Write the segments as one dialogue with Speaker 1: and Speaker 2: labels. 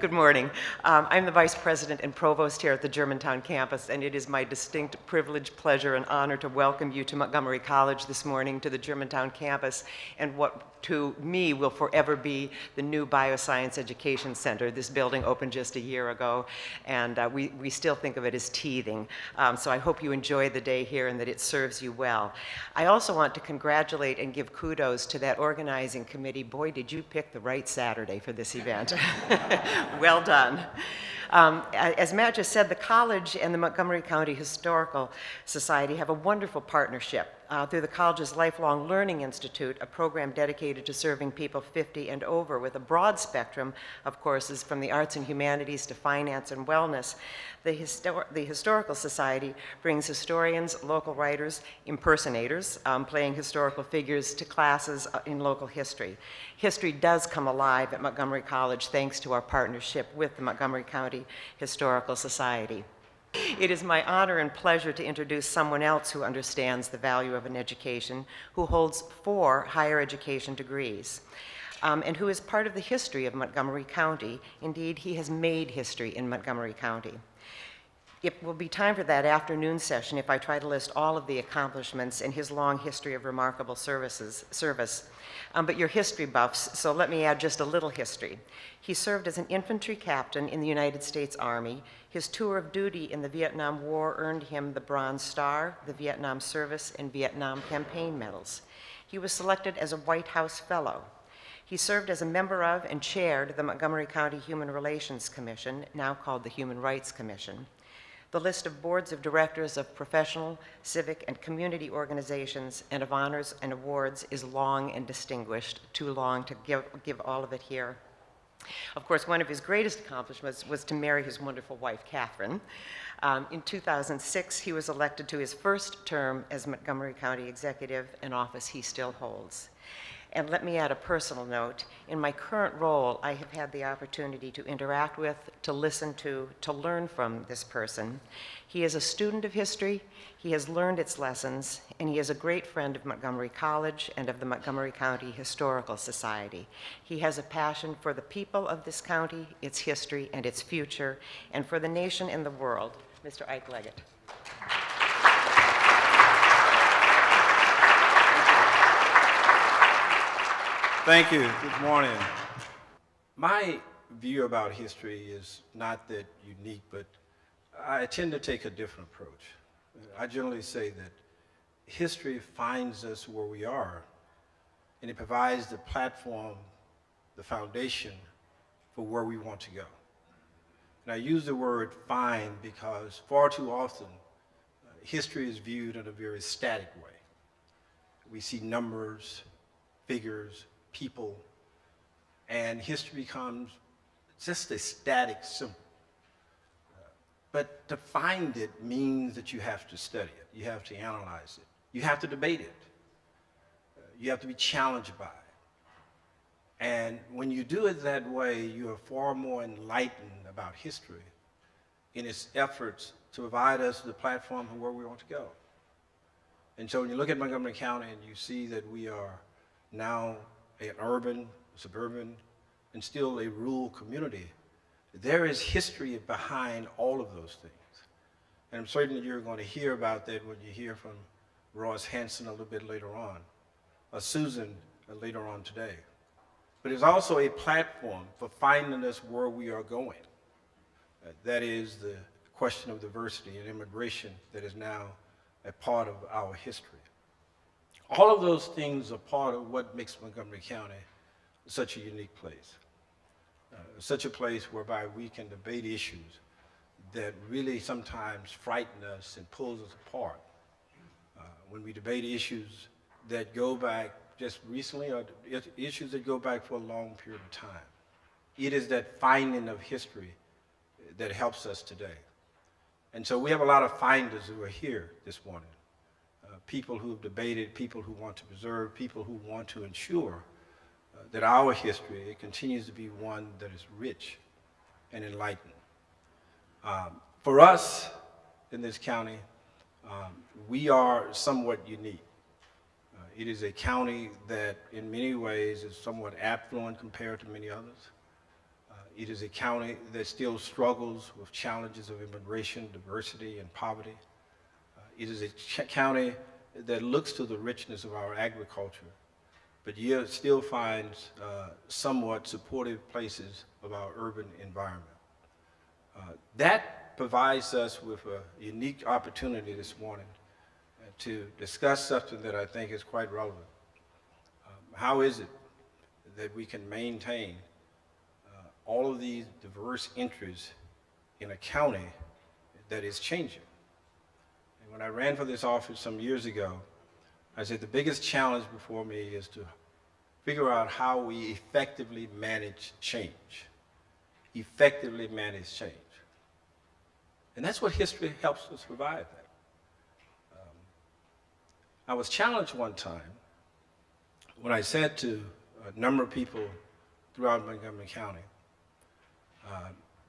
Speaker 1: Good morning. I'm the Vice President and Provost here at the Germantown campus, and it is my distinct privilege, pleasure, and honor to welcome you to Montgomery College this morning, to the Germantown campus, and what to me will forever be the new Bioscience Education Center. This building opened just a year ago, and we still think of it as teething. So I hope you enjoy the day here and that it serves you well. I also want to congratulate and give kudos to that organizing committee. Boy, did you pick the right Saturday for this event. Well done. As Matt just said, the college and the Montgomery County Historical Society have a wonderful partnership through the college's Lifelong Learning Institute, a program dedicated to serving people 50 and over with a broad spectrum of courses from the arts and humanities to finance and wellness. The Historical Society brings historians, local writers, impersonators, playing historical figures to classes in local history. History does come alive at Montgomery College thanks to our partnership with the Montgomery County Historical Society. It is my honor and pleasure to introduce someone else who understands the value of an education, who holds 4 higher education degrees, and who is part of the history of Montgomery County. Indeed, he has made history in Montgomery County. It will be time for that afternoon session if I try to list all of the accomplishments in his long history of remarkable service. But you're history buffs, so let me add just a little history. He served as an infantry captain in the United States Army. His tour of duty in the Vietnam War earned him the Bronze Star, the Vietnam Service, and Vietnam Campaign Medals. He was selected as a White House Fellow. He served as a member of and chaired the Montgomery County Human Relations Commission, now called the Human Rights Commission. The list of boards of directors of professional, civic, and community organizations and of honors and awards is long and distinguished, too long to give all of it here. Of course, one of his greatest accomplishments was to marry his wonderful wife, Catherine. In 2006, he was elected to his first term as Montgomery County Executive, an office he still holds. And let me add a personal note. In my current role, I have had the opportunity to interact with, to listen to learn from this person. He is a student of history, he has learned its lessons, and he is a great friend of Montgomery College and of the Montgomery County Historical Society. He has a passion for the people of this county, its history, and its future, and for the nation and the world. Mr. Ike Leggett.
Speaker 2: Thank you. Good morning. My view about history is not that unique, but I tend to take a different approach. I generally say that history finds us where we are, and it provides the platform, the foundation for where we want to go. And I use the word find because far too often, history is viewed in a very static way. We see numbers, figures, people, and history becomes just a static symbol. But to find it means that you have to study it, you have to analyze it, you have to debate it, you have to be challenged by it. And when you do it that way, you are far more enlightened about history in its efforts to provide us the platform for where we want to go. And so when you look at Montgomery County and you see that we are now an urban, suburban, and still a rural community, there is history behind all of those things. And I'm certain that you're going to hear about that when you hear from Royce, Hanson a little bit later on, or Susan later on today. But it's also a platform for finding us where we are going. That is the question of diversity and immigration that is now a part of our history. All of those things are part of what makes Montgomery County such a unique place. Such a place whereby we can debate issues that really sometimes frighten us and pulls us apart. When we debate issues that go back just recently or issues that go back for a long period of time. It is that finding of history that helps us today. And so we have a lot of finders who are here this morning. People who have debated, people who want to preserve, people who want to ensure that our history, it continues to be one that is rich and enlightened. For us in this county, we are somewhat unique. It is a county that in many ways is somewhat affluent compared to many others. It is a county that still struggles with challenges of immigration, diversity, and poverty. It is a county that looks to the richness of our agriculture, but yet still finds somewhat supportive places of our urban environment. That provides us with a unique opportunity this morning to discuss something that I think is quite relevant. How is it that we can maintain all of these diverse interests in a county that is changing? And when I ran for this office some years ago, I said the biggest challenge before me is to figure out how we effectively manage change. Effectively manage change. And that's what history helps us provide that. I was challenged one time when I said to a number of people throughout Montgomery County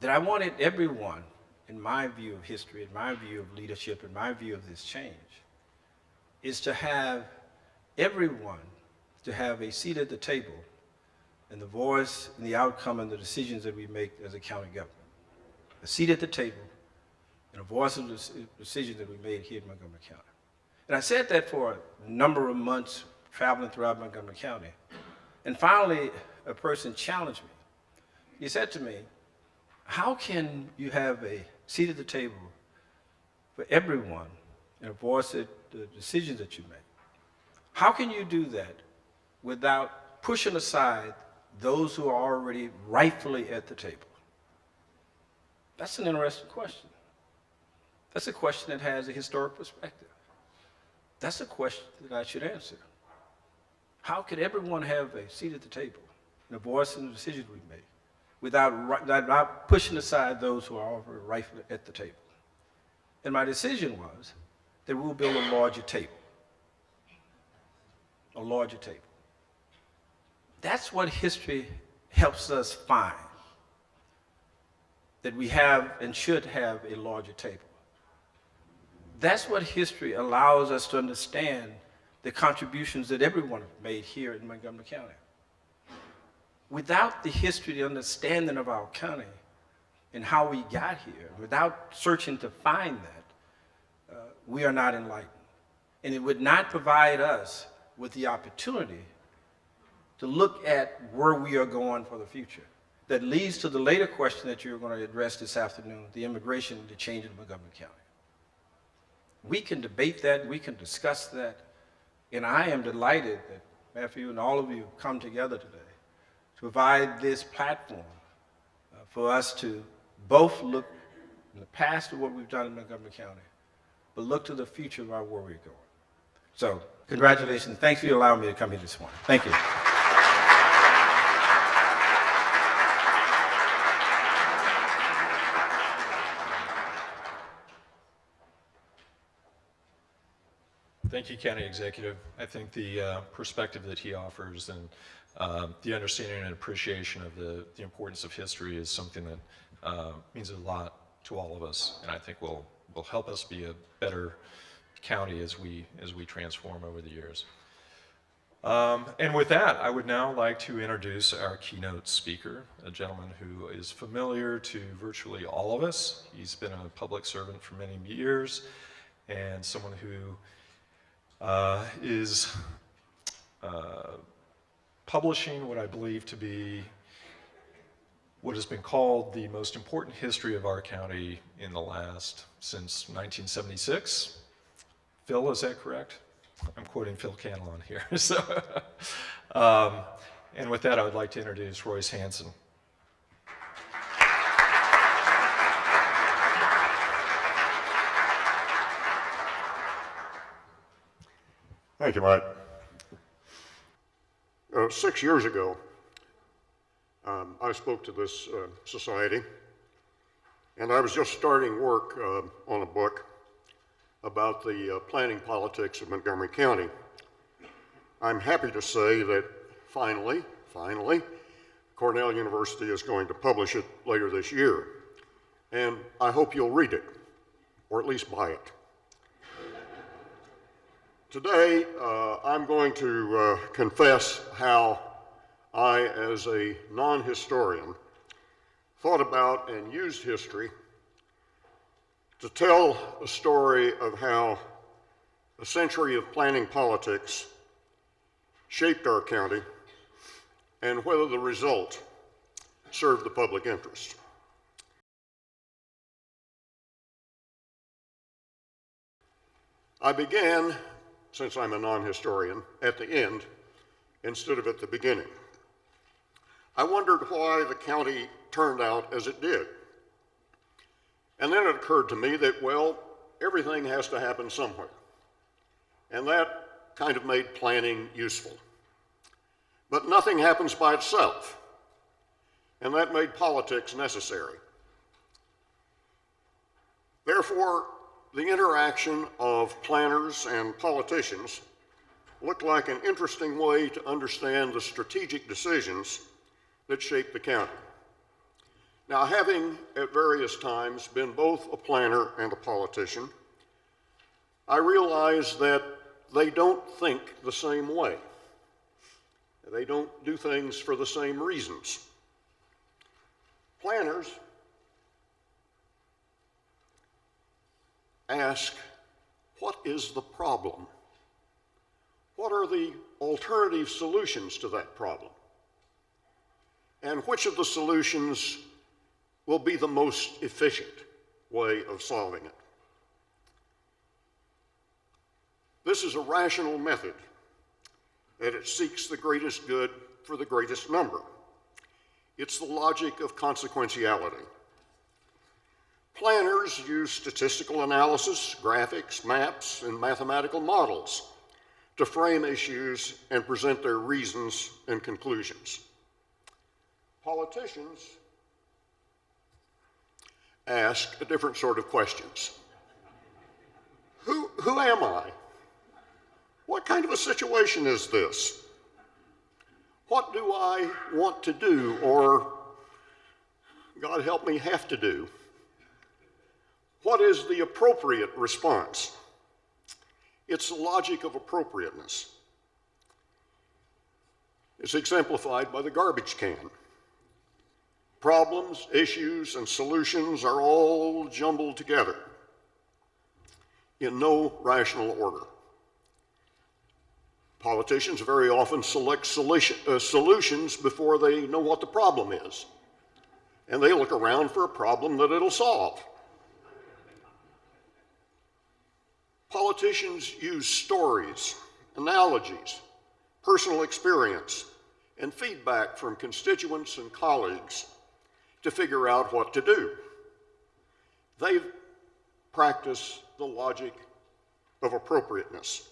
Speaker 2: that I wanted everyone, in my view of history, in my view of leadership, in my view of this change, is to have everyone to have a seat at the table and the voice and the outcome and the decisions that we make as a county government. A seat at the table and a voice of the decisions that we made here in Montgomery County. And I said that for a number of months traveling throughout Montgomery County. And finally, a person challenged me. He said to me, how can you have a seat at the table for everyone and a voice at the decisions that you make? How can you do that without pushing aside those who are already rightfully at the table? That's an interesting question. That's a question that has a historic perspective. That's a question that I should answer. How could everyone have a seat at the table and a voice in the decisions we make without pushing aside those who are already rightfully at the table? And my decision was that we'll build a larger table. A larger table. That's what history helps us find, that we have and should have a larger table. That's what history allows us to understand the contributions that everyone made here in Montgomery County. Without the history, the understanding of our county and how we got here, without searching to find that, we are not enlightened. And it would not provide us with the opportunity to look at where we are going for the future. That leads to the later question that you're going to address this afternoon, the immigration, the change in Montgomery County. We can debate that, we can discuss that, and I am delighted that Matthew and all of you come together today to provide this platform for us to both look in the past of what we've done in Montgomery County, but look to the future of where we're going. So, congratulations. Thanks for allowing me to come here this morning. Thank you.
Speaker 3: Thank you, County Executive. I think the perspective that he offers and the understanding and appreciation of the importance of history is something that means a lot to all of us, and I think will help us be a better county as we transform over the years. And with that, I would now like to introduce our keynote speaker, a gentleman who is familiar to virtually all of us. He's been a public servant for many years, and someone who is publishing what I believe to be what has been called the most important history of our county in the since 1976. Phil, is that correct? I'm quoting Phil Canelon here. So, and with that, I would like to introduce Royce Hanson.
Speaker 4: Thank you, Mike. 6 years ago, I spoke to this society, and I was just starting work on a book about the planning politics of Montgomery County. I'm happy to say that finally, Cornell University is going to publish it later this year, and I hope you'll read it, or at least buy it. Today, I'm going to confess how I, as a non-historian, thought about and used history to tell a story of how a century of planning politics shaped our county and whether the result served the public interest. I began, since I'm a non-historian, at the end instead of at the beginning. I wondered why the county turned out as it did. And then it occurred to me that, well, everything has to happen somewhere. And that kind of made planning useful. But nothing happens by itself. And that made politics necessary. Therefore, the interaction of planners and politicians looked like an interesting way to understand the strategic decisions that shape the county. Now, having at various times been both a planner and a politician, I realize that they don't think the same way. They don't do things for the same reasons. Planners ask, what is the problem? What are the alternative solutions to that problem? And which of the solutions will be the most efficient way of solving it? This is a rational method, that it seeks the greatest good for the greatest number. It's the logic of consequentiality. Planners use statistical analysis, graphics, maps, and mathematical models to frame issues and present their reasons and conclusions. Politicians ask a different sort of questions. Who am I? What kind of a situation is this? What do I want to do, or, God help me, have to do? What is the appropriate response? It's the logic of appropriateness. It's exemplified by the garbage can. Problems, issues, and solutions are all jumbled together in no rational order. Politicians very often select solutions before they know what the problem is, and they look around for a problem that it'll solve. Politicians use stories, analogies, personal experience, and feedback from constituents and colleagues to figure out what to do. They practice the logic of appropriateness,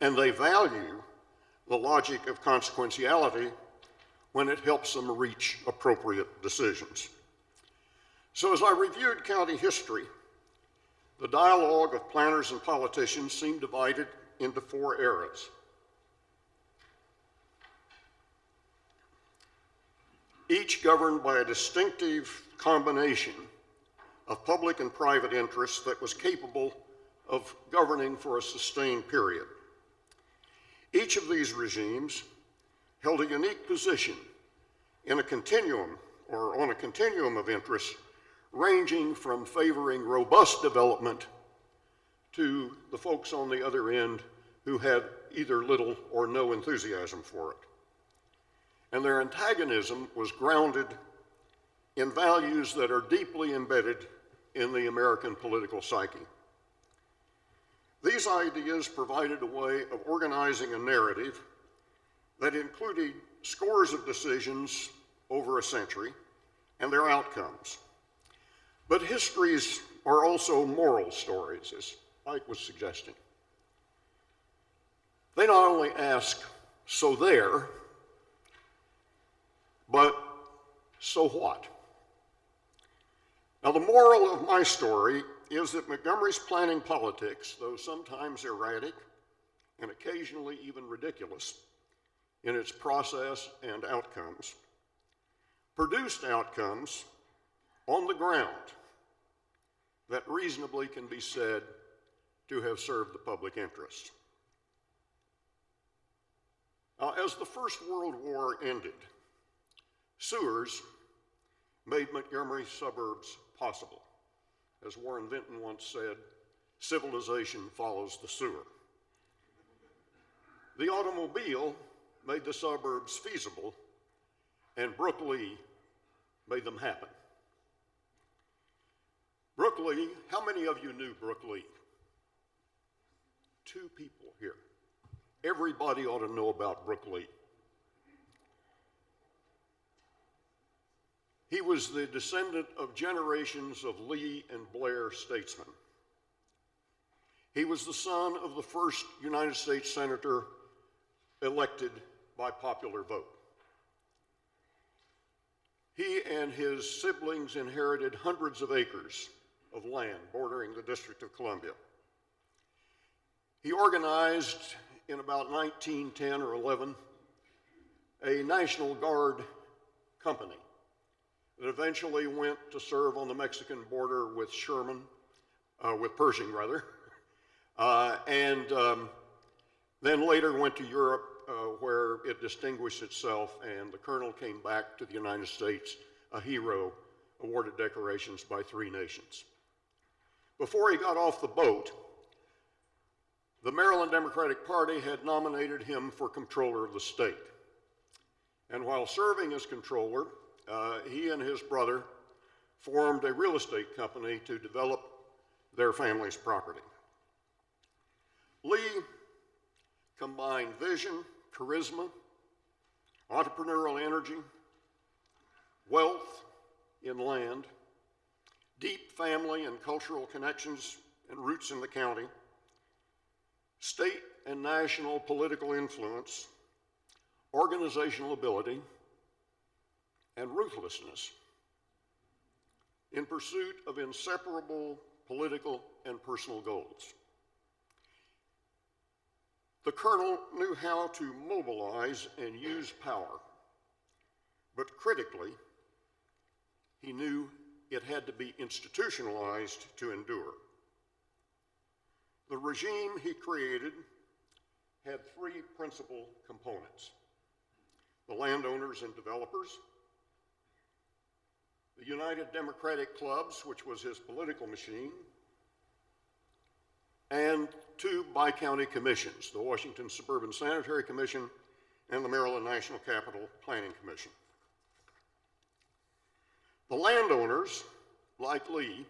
Speaker 4: and they value the logic of consequentiality when it helps them reach appropriate decisions. So as I reviewed county history, the dialogue of planners and politicians seemed divided into 4 eras. Each governed by a distinctive combination of public and private interests that was capable of governing for a sustained period. Each of these regimes held a unique position in a continuum, or on a continuum of interests, ranging from favoring robust development to the folks on the other end who had either little or no enthusiasm for it. And their antagonism was grounded in values that are deeply embedded in the American political psyche. These ideas provided a way of organizing a narrative that included scores of decisions over a century and their outcomes. But histories are also moral stories, as Ike was suggesting. They not only ask, so there, but so what? Now, the moral of my story is that Montgomery's planning politics, though sometimes erratic and occasionally even ridiculous in its process and outcomes, produced outcomes on the ground that reasonably can be said to have served the public interest. Now, as the First World War ended, sewers made Montgomery suburbs possible. As Reinventing once said, civilization follows the sewer. The automobile made the suburbs feasible, and Brook Lee made them happen. Brook Lee, how many of you knew Brook Lee? 2 people here. Everybody ought to know about Brook Lee. He was the descendant of generations of Lee and Blair statesmen. He was the son of the first United States senator elected by popular vote. He and his siblings inherited hundreds of acres of land bordering the District of Columbia. He organized in about 1910 or 11 a National Guard company that eventually went to serve on the Mexican border with Pershing rather, and then later went to Europe where it distinguished itself, and the colonel came back to the United States a hero, awarded decorations by 3 nations. Before he got off the boat, the Maryland Democratic Party had nominated him for comptroller of the state. And while serving as comptroller, he and his brother formed a real estate company to develop their family's property. Lee combined vision, charisma, entrepreneurial energy, wealth in land, deep family and cultural connections and roots in the county, state and national political influence, organizational ability, and ruthlessness in pursuit of inseparable political and personal goals. The colonel knew how to mobilize and use power, but critically, he knew it had to be institutionalized to endure. The regime he created had 3 principal components: the landowners and developers, the United Democratic Clubs, which was his political machine, and 2 bi-county commissions, the Washington Suburban Sanitary Commission and the Maryland National Capital Planning Commission. The landowners, like Lee,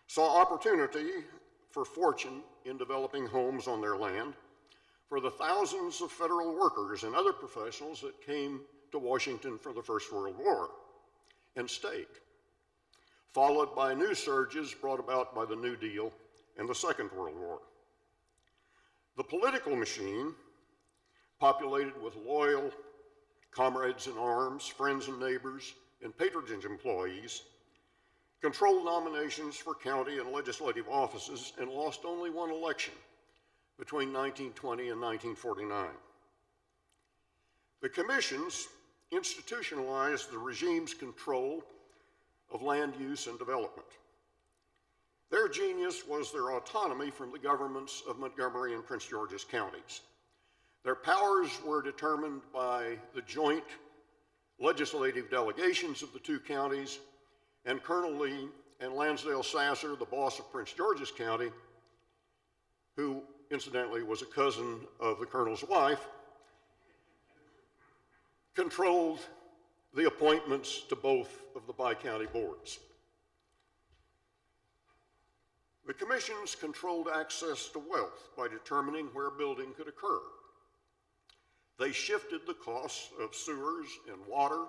Speaker 4: saw opportunity for fortune in developing homes on their land for the thousands of federal workers and other professionals that came to Washington for the First World War and stayed, followed by new surges brought about by the New Deal and the Second World War. The political machine, populated with loyal comrades in arms, friends and neighbors, and patronage employees, controlled nominations for county and legislative offices and lost only 1 election between 1920 and 1949. The commissions institutionalized the regime's control of land use and development. Their genius was their autonomy from the governments of Montgomery and Prince George's counties. Their powers were determined by the joint legislative delegations of the 2 counties, and Colonel Lee and Lansdale Sasser, the boss of Prince George's County, who incidentally was a cousin of the colonel's wife, controlled the appointments to both of the bi-county boards. The commissions controlled access to wealth by determining where building could occur. They shifted the costs of sewers and water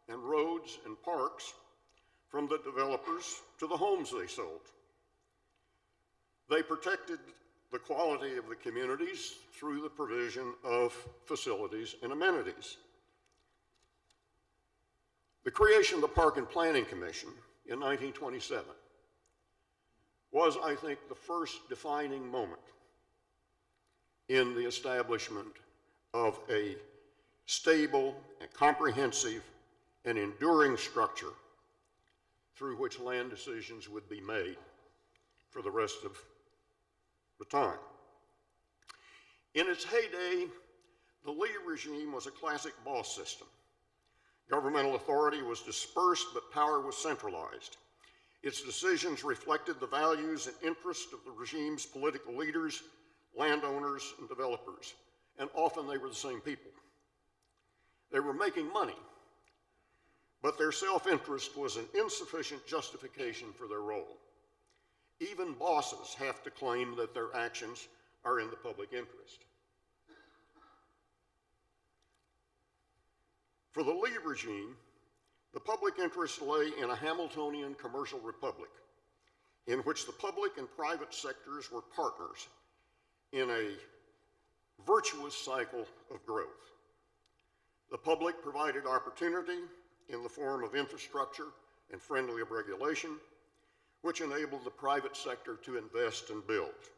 Speaker 4: and roads and parks from the developers to the homes they sold. They protected the quality of the communities through the provision of facilities and amenities. The creation of the Park and Planning Commission in 1927 was, I think, the first defining moment in the establishment of a stable and comprehensive and enduring structure through which land decisions would be made for the rest of the time. In its heyday, the Lee regime was a classic boss system, Governmental authority was dispersed, but power was centralized. Its decisions reflected the values and interests of the regime's political leaders, landowners, and developers, and often they were the same people. They were making money, but their self-interest was an insufficient justification for their role. Even bosses have to claim that their actions are in the public interest. For the Lee regime, the public interest lay in a Hamiltonian commercial republic in which the public and private sectors were partners in a virtuous cycle of growth. The public provided opportunity in the form of infrastructure and friendly regulation, which enabled the private sector to invest and build.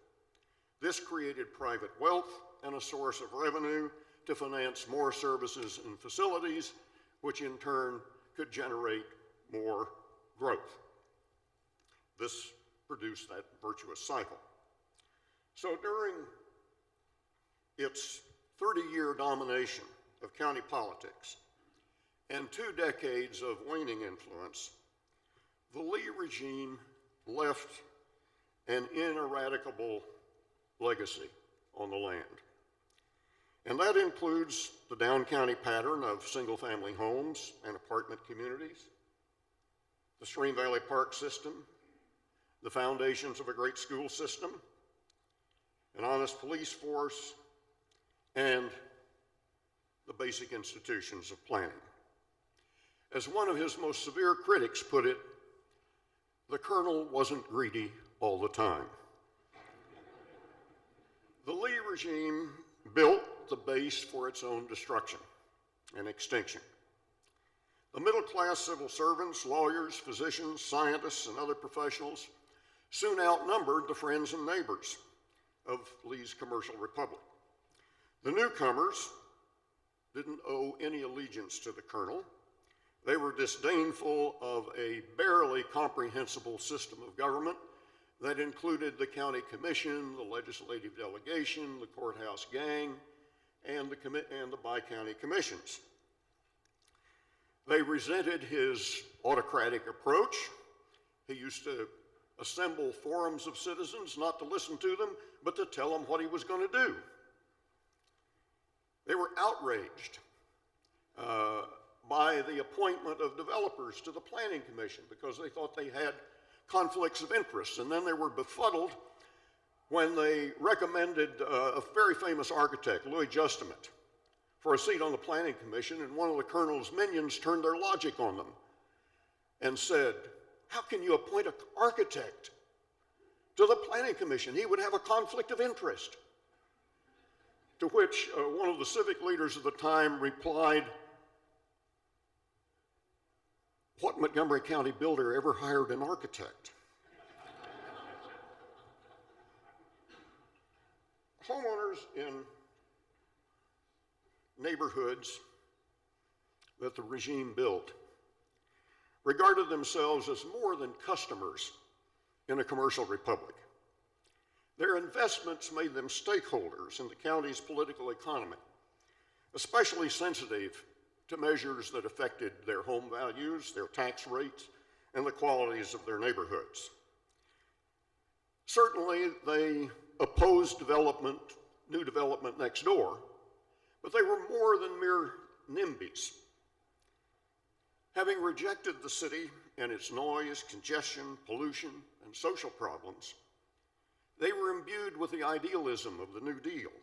Speaker 4: This created private wealth and a source of revenue to finance more services and facilities, which in turn could generate more growth. This produced that virtuous cycle. So during its 30-year domination of county politics and 2 decades of waning influence, the Lee regime left an ineradicable legacy on the land. And that includes the down county pattern of single-family homes and apartment communities, the Stream Valley Park system, the foundations of a great school system, an honest police force, and the basic institutions of planning. As one of his most severe critics put it, the colonel wasn't greedy all the time. The Lee regime built the base for its own destruction and extinction. The middle-class civil servants, lawyers, physicians, scientists, and other professionals soon outnumbered the friends and neighbors of Lee's commercial republic. The newcomers didn't owe any allegiance to the colonel. They were disdainful of a barely comprehensible system of government that included the county commission, the legislative delegation, the courthouse gang, and the bi-county commissions. They resented his autocratic approach. He used to assemble forums of citizens, not to listen to them, but to tell them what he was going to do. They were outraged by the appointment of developers to the Planning Commission because they thought they had conflicts of interest. And then they were befuddled when they recommended a very famous architect, Louis Justament, for a seat on the Planning Commission, and one of the colonel's minions turned their logic on them and said, "How can you appoint an architect to the Planning Commission? He would have a conflict of interest." To which one of the civic leaders of the time replied, "What Montgomery County builder ever hired an architect?" Homeowners in neighborhoods that the regime built regarded themselves as more than customers in a commercial republic. Their investments made them stakeholders in the county's political economy, especially sensitive to measures that affected their home values, their tax rates, and the qualities of their neighborhoods. Certainly, they opposed new development next door, but they were more than mere NIMBYs. Having rejected the city and its noise, congestion, pollution, and social problems, they were imbued with the idealism of the New Deal,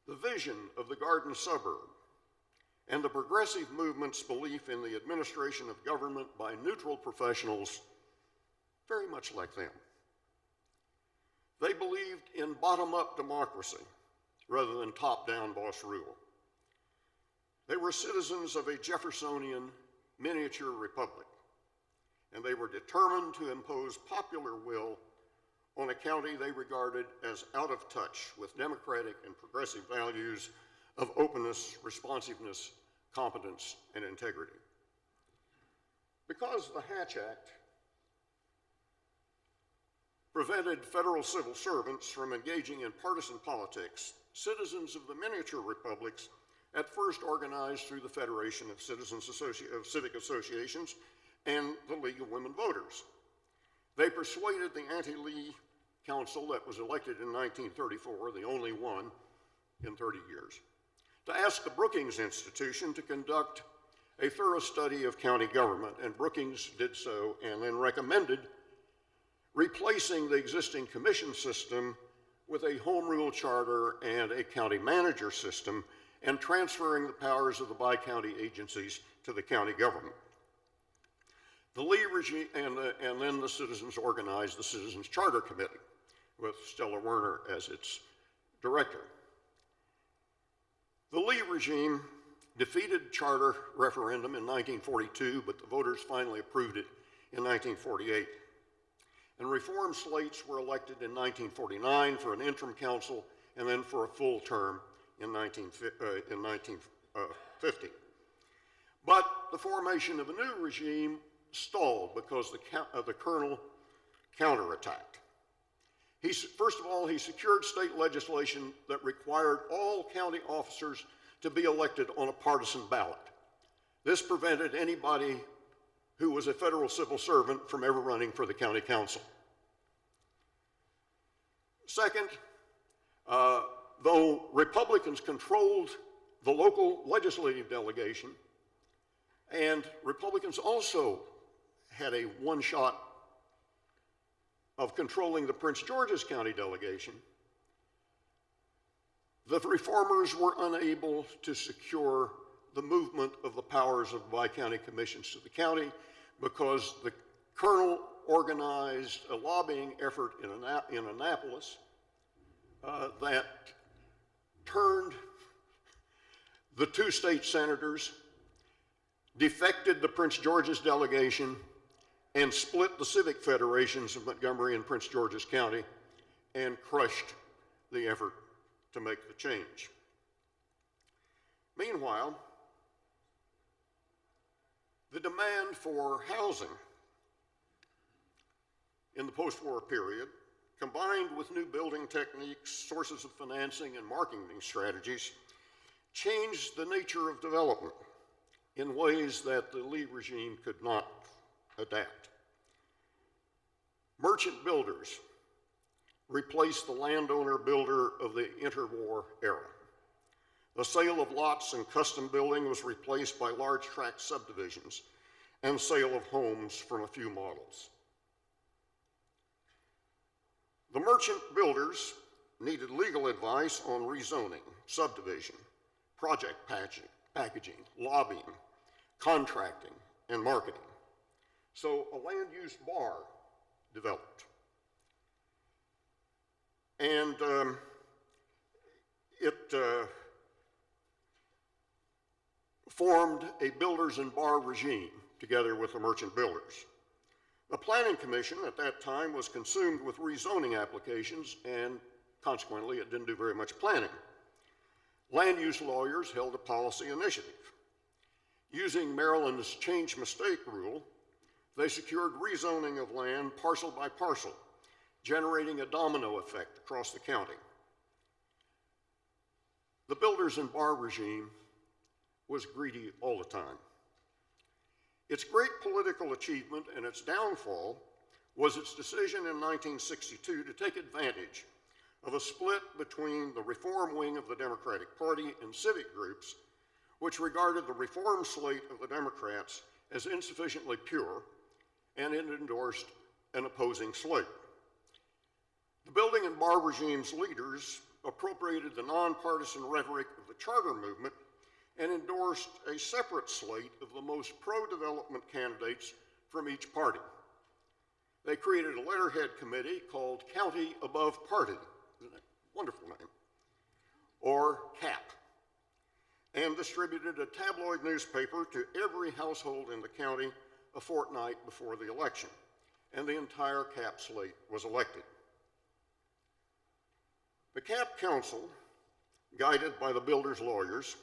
Speaker 4: the vision of the Garden Suburb, and the progressive movement's belief in the administration of government by neutral professionals very much like them. They believed in bottom-up democracy rather than top-down boss rule. They were citizens of a Jeffersonian miniature republic, and they were determined to impose popular will on a county they regarded as out of touch with democratic and progressive values of openness, responsiveness, competence, and integrity. Because the Hatch Act prevented federal civil servants from engaging in partisan politics, citizens of the miniature republics at first organized through the Federation of Civic Associations and the League of Women Voters. They persuaded the anti-Lee council that was elected in 1934, the only one in 30 years, to ask the Brookings Institution to conduct a thorough study of county government, and Brookings did so and then recommended replacing the existing commission system with a home rule charter and a county manager system, and transferring the powers of the bi-county agencies to the county government. The Lee regime, and then the citizens organized the Citizens Charter Committee with Stella Werner as its director. The Lee regime defeated charter referendum in 1942, but the voters finally approved it in 1948. And reform slates were elected in 1949 for an interim council and then for a full term in 1950. But the formation of a new regime stalled because the colonel counterattacked. First of all, he secured state legislation that required all county officers to be elected on a partisan ballot. This prevented anybody who was a federal civil servant from ever running for the county council. Second, though Republicans controlled the local legislative delegation, and Republicans also had a one-shot of controlling the Prince George's County delegation, the reformers were unable to secure the movement of the powers of bi-county commissions to the county because the colonel organized a lobbying effort in Annapolis that turned the two state senators, defected the Prince George's delegation, and split the civic federations of Montgomery and Prince George's County and crushed the effort to make the change. Meanwhile, the demand for housing in the post-war period, combined with new building techniques, sources of financing, and marketing strategies, changed the nature of development in ways that the Lee regime could not adapt. Merchant builders replaced the landowner builder of the interwar era. The sale of lots and custom building was replaced by large tract subdivisions and sale of homes from a few models. The merchant builders needed legal advice on rezoning, subdivision, project packaging, lobbying, contracting, and marketing. So a land use bar developed. And it formed a builders and bar regime together with the merchant builders. The Planning Commission at that time was consumed with rezoning applications, and consequently it didn't do very much planning. Land use lawyers held a policy initiative. Using Maryland's change mistake rule, they secured rezoning of land parcel by parcel, generating a domino effect across the county. The builders and bar regime was greedy all the time. Its great political achievement and its downfall was its decision in 1962 to take advantage of a split between the reform wing of the Democratic Party and civic groups, which regarded the reform slate of the Democrats as insufficiently pure, and it endorsed an opposing slate. The building and bar regime's leaders appropriated the nonpartisan rhetoric of the charter movement and endorsed a separate slate of the most pro-development candidates from each party. They created a letterhead committee called County Above Party, isn't it? Wonderful name, or CAP, and distributed a tabloid newspaper to every household in the county a fortnight before the election, and the entire CAP slate was elected. The CAP Council, guided by the builders' lawyers,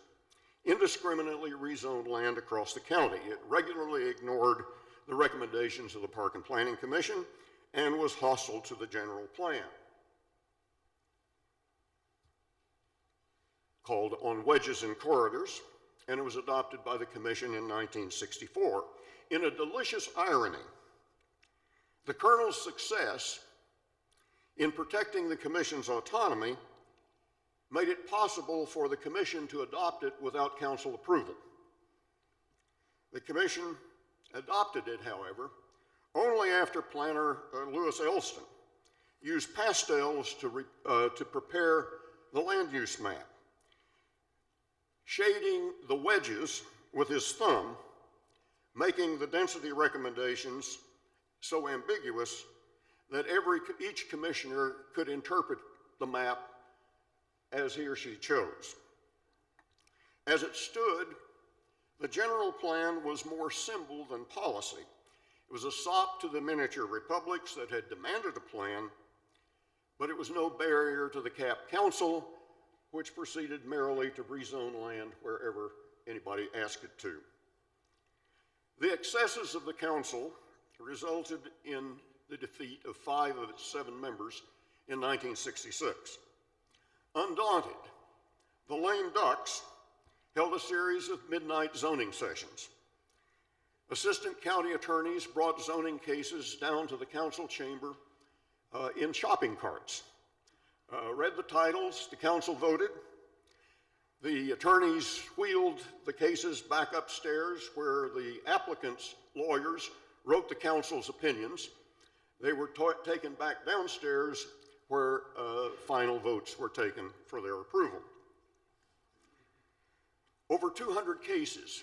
Speaker 4: indiscriminately rezoned land across the county. It regularly ignored the recommendations of the Park and Planning Commission and was hostile to the general plan. called On Wedges in Corridors, and it was adopted by the Commission in 1964. In a delicious irony, the Colonel's success in protecting the Commission's autonomy made it possible for the Commission to adopt it without Council approval. The Commission adopted it, however, only after planner Lewis Elston used pastels to prepare the land use map, shading the wedges with his thumb, making the density recommendations so ambiguous that each commissioner could interpret the map as he or she chose. As it stood, the general plan was more symbol than policy. It was a sop to the miniature republics that had demanded a plan, but it was no barrier to the Cap Council, which proceeded merrily to rezone land wherever anybody asked it to. The excesses of the council resulted in the defeat of 5 of its 7 members in 1966. Undaunted, the lame ducks held a series of midnight zoning sessions. Assistant county attorneys brought zoning cases down to the council chamber in shopping carts, read the titles, the council voted. The attorneys wheeled the cases back upstairs where the applicants' lawyers wrote the council's opinions. They were taken back downstairs where final votes were taken for their approval. Over 200 cases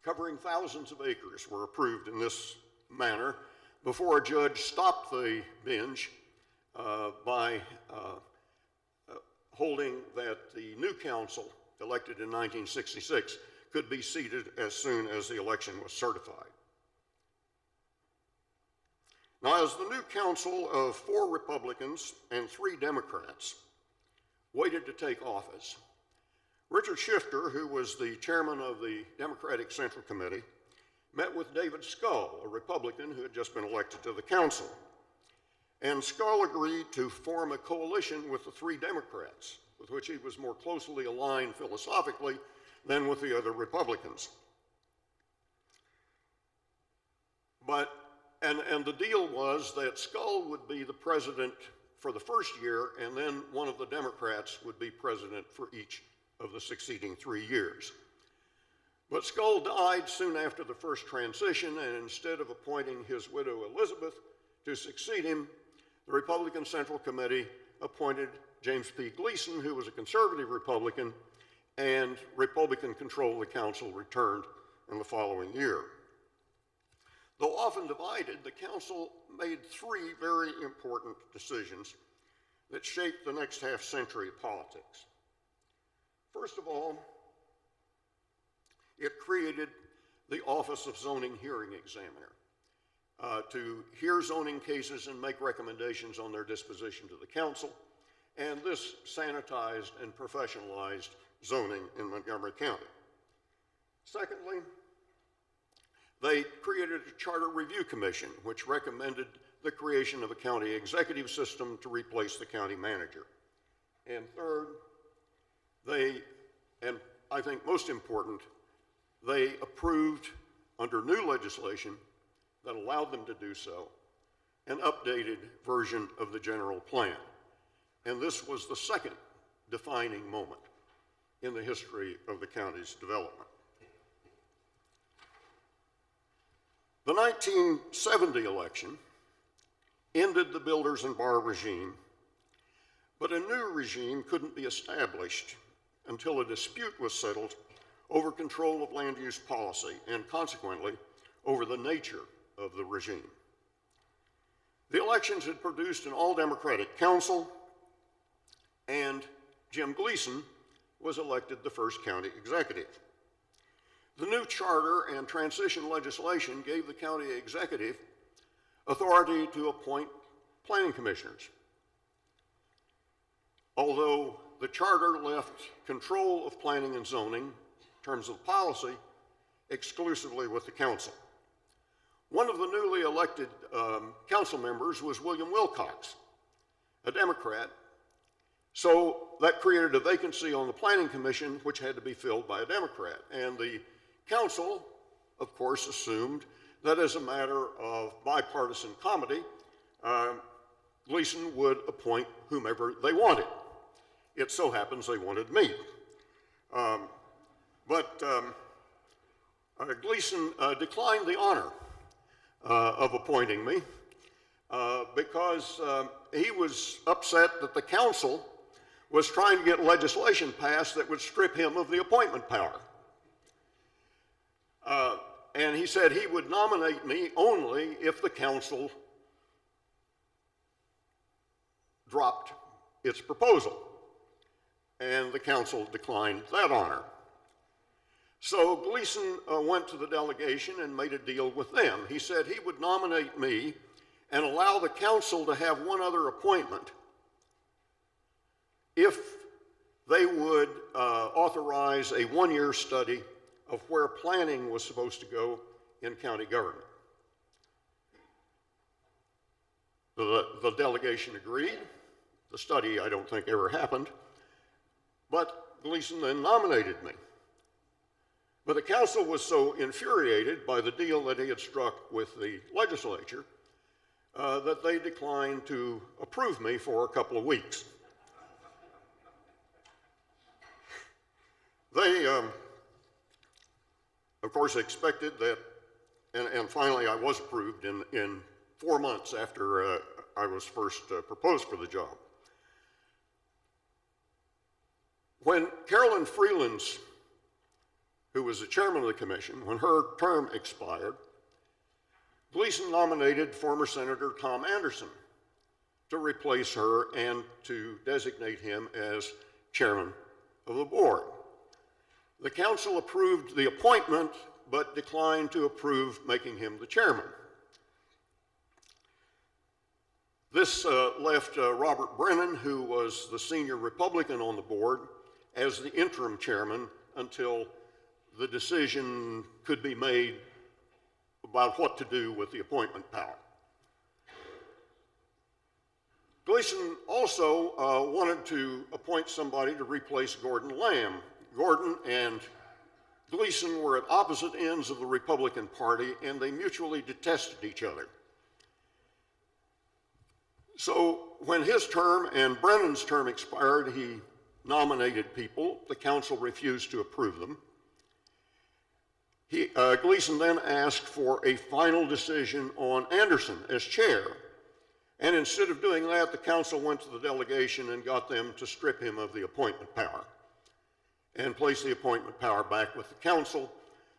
Speaker 4: covering thousands of acres were approved in this manner before a judge stopped the binge by holding that the new council, elected in 1966, could be seated as soon as the election was certified. Now, as the new council of 4 Republicans and 3 Democrats waited to take office, Richard Shifter, who was the chairman of the Democratic Central Committee, met with David Scull, a Republican who had just been elected to the council. And Scull agreed to form a coalition with the 3 Democrats, with which he was more closely aligned philosophically than with the other Republicans. And the deal was that Scull would be the president for the first year, and then one of the Democrats would be president for each of the succeeding 3 years. But Scull died soon after the first transition, and instead of appointing his widow Elizabeth to succeed him, the Republican Central Committee appointed James P. Gleason, who was a conservative Republican, and Republican control of the council returned in the following year. Though often divided, the council made 3 very important decisions that shaped the next half century of politics. First of all, it created the Office of Zoning Hearing Examiner to hear zoning cases and make recommendations on their disposition to the council, and this sanitized and professionalized zoning in Montgomery County. Secondly, they created a charter review commission, which recommended the creation of a county executive system to replace the county manager. And third, and I think most important, they approved under new legislation that allowed them to do so, an updated version of the general plan. And this was the second defining moment in the history of the county's development. The 1970 election ended the builders and bar regime, but a new regime couldn't be established until a dispute was settled over control of land use policy and consequently over the nature of the regime. The elections had produced an all-Democratic council, and Jim Gleason was elected the first county executive. The new charter and transition legislation gave the county executive authority to appoint planning commissioners. Although the charter left control of planning and zoning in terms of policy exclusively with the council. One of the newly elected council members was William Wilcox, a Democrat, So that created a vacancy on the Planning Commission, which had to be filled by a Democrat. And the council, of course, assumed that as a matter of bipartisan comity, Gleason would appoint whomever they wanted. It so happens they wanted me. Gleason declined the honor of appointing me because he was upset that the council was trying to get legislation passed that would strip him of the appointment power. And he said he would nominate me only if the council dropped its proposal. And the council declined that honor. So Gleason went to the delegation and made a deal with them. He said he would nominate me and allow the council to have one other appointment if they would authorize a one-year study of where planning was supposed to go in county government. The delegation agreed. The study, I don't think, ever happened. But Gleason then nominated me. But the council was so infuriated by the deal that he had struck with the legislature that they declined to approve me for a couple of weeks. They, of course, expected that, and finally I was approved in 4 months after I was first proposed for the job. When Carolyn Freeland's, who was the chairman of the commission, when her term expired, Gleason nominated former Senator Tom Anderson to replace her and to designate him as chairman of the board. The council approved the appointment, but declined to approve making him the chairman. This left Robert Brennan, who was the senior Republican on the board, as the interim chairman until the decision could be made about what to do with the appointment power. Gleason also wanted to appoint somebody to replace Gordon Lamb. Gordon and Gleason were at opposite ends of the Republican Party, and they mutually detested each other. So when his term and Brennan's term expired, he nominated people. The council refused to approve them. Gleason then asked for a final decision on Anderson as chair. And instead of doing that, the council went to the delegation and got them to strip him of the appointment power and place the appointment power back with the council.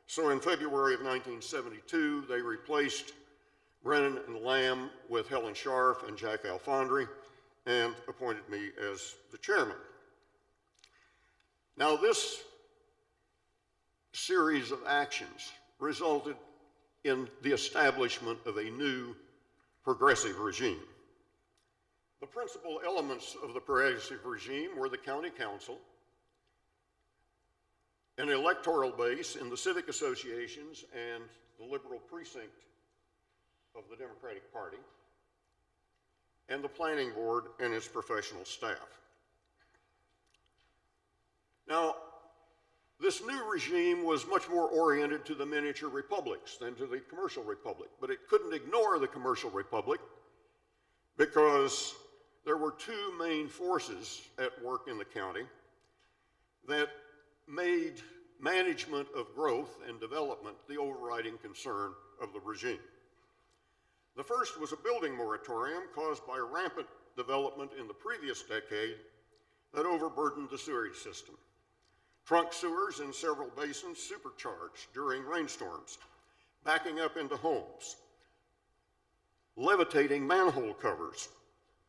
Speaker 4: So in February of 1972, they replaced Brennan and Lamb with Helen Scharf and Jack Alfondry and appointed me as the chairman. Now, this series of actions resulted in the establishment of a new progressive regime. The principal elements of the progressive regime were the county council, an electoral base in the civic associations and the liberal precinct of the Democratic Party, and the planning board and its professional staff. Now, this new regime was much more oriented to the miniature republics than to the commercial republic, but it couldn't ignore the commercial republic because there were two main forces at work in the county that made management of growth and development the overriding concern of the regime. The first was a building moratorium caused by rampant development in the previous decade that overburdened the sewerage system. Trunk sewers in several basins supercharged during rainstorms, backing up into homes, levitating manhole covers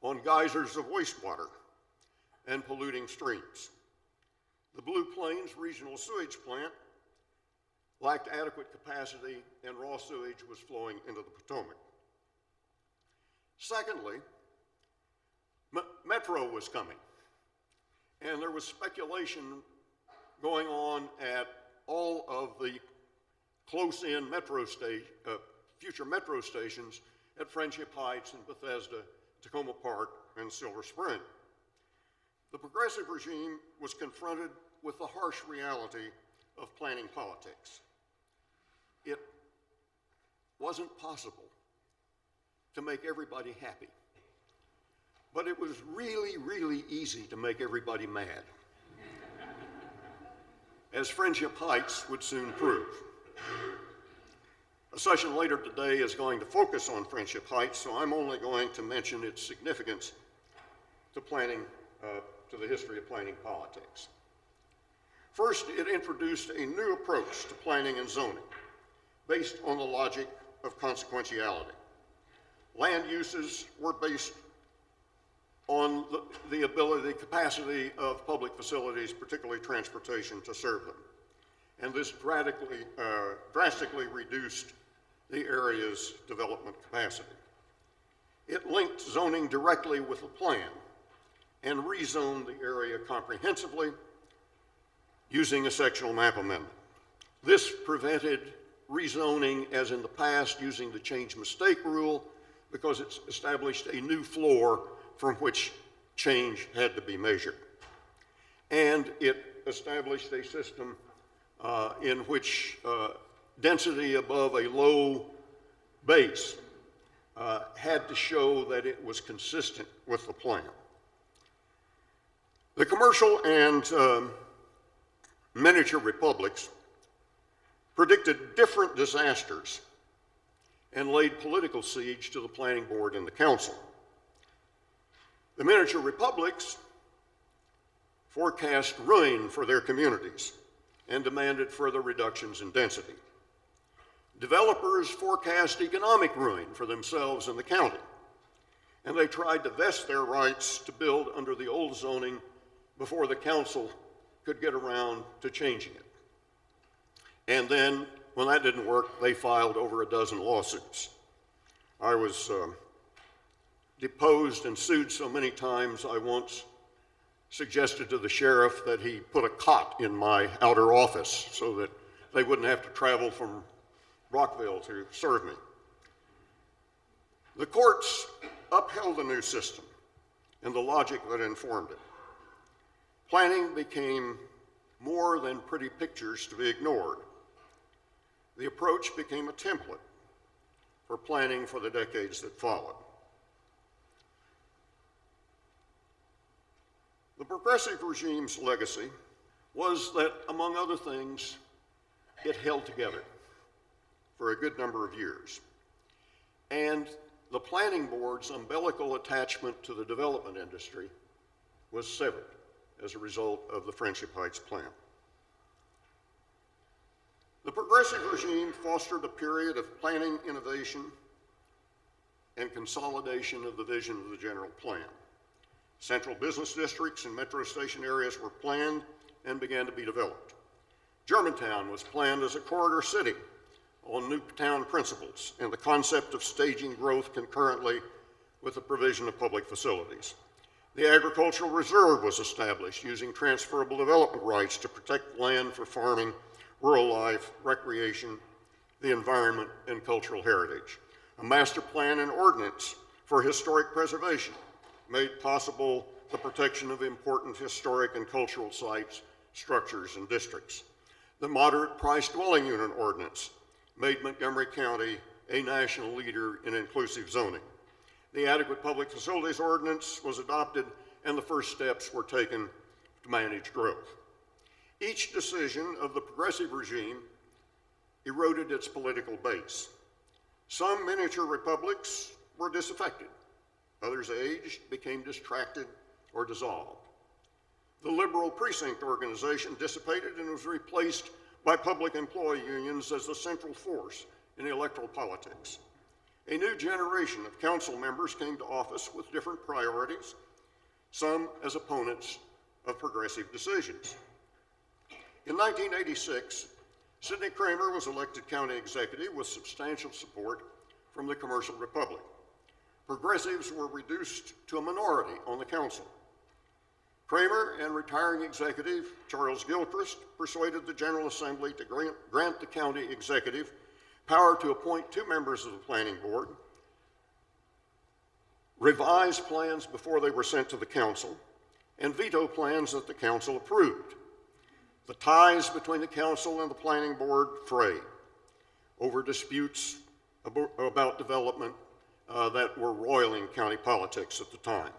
Speaker 4: on geysers of wastewater, and polluting streams. The Blue Plains Regional Sewage Plant lacked adequate capacity, and raw sewage was flowing into the Potomac. Secondly, Metro was coming, and there was speculation going on at all of the close-in future metro stations at Friendship Heights and Bethesda, Tacoma Park, and Silver Spring. The progressive regime was confronted with the harsh reality of planning politics. It wasn't possible to make everybody happy, but it was really, really easy to make everybody mad, as Friendship Heights would soon prove. A session later today is going to focus on Friendship Heights, so I'm only going to mention its significance to to the history of planning politics. First, it introduced a new approach to planning and zoning based on the logic of consequentiality. Land uses were based on the capacity of public facilities, particularly transportation, to serve them. And this drastically reduced the area's development capacity. It linked zoning directly with the plan and rezoned the area comprehensively using a sectional map amendment. This prevented rezoning as in the past using the change mistake rule because it established a new floor from which change had to be measured. And it established a system in which density above a low base had to show that it was consistent with the plan. The commercial and miniature republics predicted different disasters and laid political siege to the planning board and the council. The miniature republics forecast ruin for their communities and demanded further reductions in density. Developers forecast economic ruin for themselves and the county, and they tried to vest their rights to build under the old zoning before the council could get around to changing it. And then, when that didn't work, they filed over a dozen lawsuits. I was deposed and sued so many times, I once suggested to the sheriff that he put a cot in my outer office so that they wouldn't have to travel from Rockville to serve me. The courts upheld the new system and the logic that informed it. Planning became more than pretty pictures to be ignored. The approach became a template for planning for the decades that followed. The progressive regime's legacy was that, among other things, it held together for a good number of years. And the planning board's umbilical attachment to the development industry was severed as a result of the Friendship Heights plan. The progressive regime fostered a period of planning innovation and consolidation of the vision of the general plan. Central business districts and metro station areas were planned and began to be developed. Germantown was planned as a corridor city on new town principles and the concept of staging growth concurrently with the provision of public facilities. The agricultural reserve was established using transferable development rights to protect land for farming, rural life, recreation, the environment, and cultural heritage. A master plan and ordinance for historic preservation made possible the protection of important historic and cultural sites, structures, and districts. The moderate price dwelling unit ordinance made Montgomery County a national leader in inclusive zoning. The adequate public facilities ordinance was adopted and the first steps were taken to manage growth. Each decision of the progressive regime eroded its political base. Some miniature republics were disaffected. Others aged, became distracted, or dissolved. The liberal precinct organization dissipated and was replaced by public employee unions as the central force in electoral politics. A new generation of council members came to office with different priorities, some as opponents of progressive decisions. In 1986, Sidney Kramer was elected county executive with substantial support from the commercial republic. Progressives were reduced to a minority on the council. Kramer and retiring executive Charles Gilchrist persuaded the General Assembly to grant the county executive power to appoint 2 members of the planning board, revise plans before they were sent to the council, and veto plans that the council approved. The ties between the council and the planning board frayed over disputes about development that were roiling county politics at the time.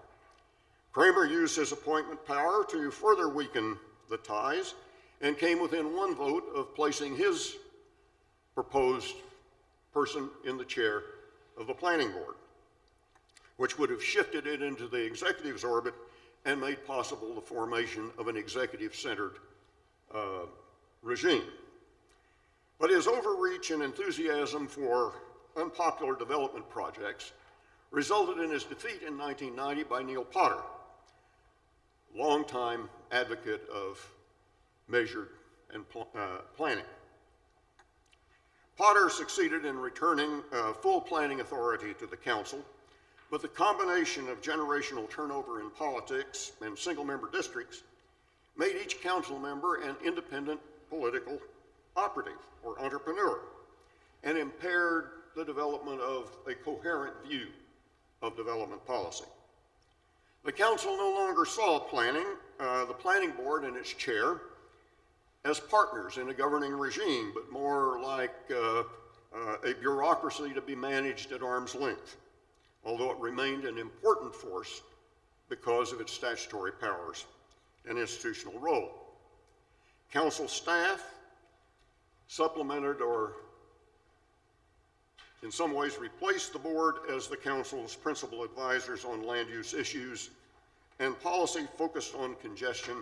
Speaker 4: Kramer used his appointment power to further weaken the ties and came within one vote of placing his proposed person in the chair of the planning board, which would have shifted it into the executive's orbit and made possible the formation of an executive-centered regime. But his overreach and enthusiasm for unpopular development projects resulted in his defeat in 1990 by Neil Potter, longtime advocate of measured and planning. Potter succeeded in returning full planning authority to the council, but the combination of generational turnover in politics and single-member districts made each council member an independent political operative or entrepreneur and impaired the development of a coherent view of development policy. The council no longer saw the planning board and its chair as partners in a governing regime, but more like a bureaucracy to be managed at arm's length, although it remained an important force because of its statutory powers and institutional role. Council staff supplemented or in some ways replaced the board as the council's principal advisors on land use issues, and policy focused on congestion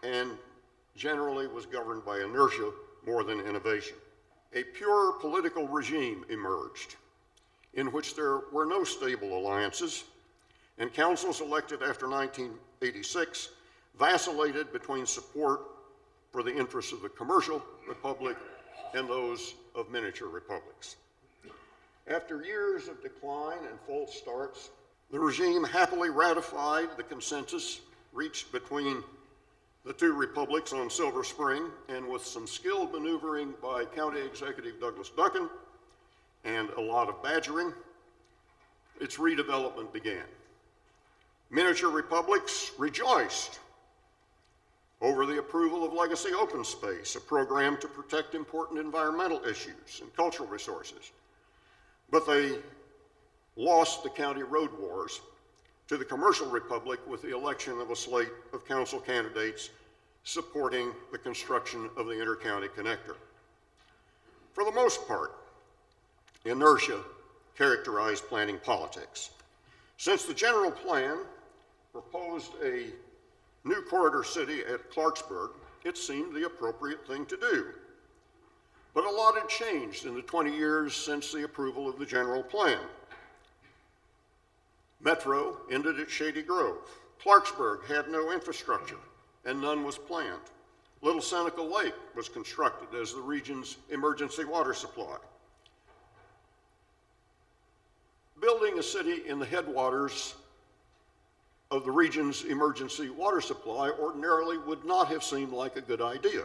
Speaker 4: and generally was governed by inertia more than innovation. A pure political regime emerged in which there were no stable alliances, and councils elected after 1986 vacillated between support for the interests of the commercial republic and those of miniature republics. After years of decline and false starts, the regime happily ratified the consensus reached between the two republics on Silver Spring, and with some skilled maneuvering by County Executive Douglas Duncan and a lot of badgering, its redevelopment began. Miniature republics rejoiced over the approval of Legacy Open Space, a program to protect important environmental issues and cultural resources. But they lost the county road wars to the commercial republic with the election of a slate of council candidates supporting the construction of the intercounty connector. For the most part, inertia characterized planning politics. Since the general plan proposed a new corridor city at Clarksburg, it seemed the appropriate thing to do. But a lot had changed in the 20 years since the approval of the general plan. Metro ended at Shady Grove. Clarksburg had no infrastructure, and none was planned. Little Seneca Lake was constructed as the region's emergency water supply. Building a city in the headwaters of the region's emergency water supply ordinarily would not have seemed like a good idea.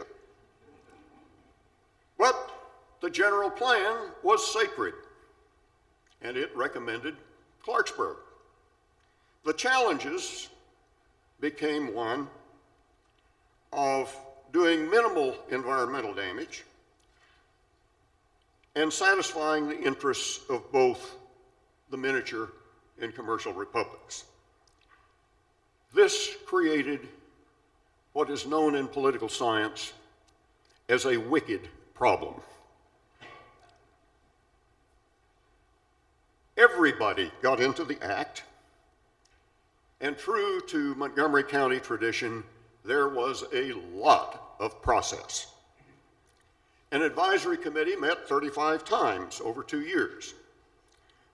Speaker 4: But the general plan was sacred, and it recommended Clarksburg. The challenges became one of doing minimal environmental damage and satisfying the interests of both the miniature and commercial republics. This created what is known in political science as a wicked problem. Everybody got into the act, and true to Montgomery County tradition, there was a lot of process. An advisory committee met 35 times over 2 years.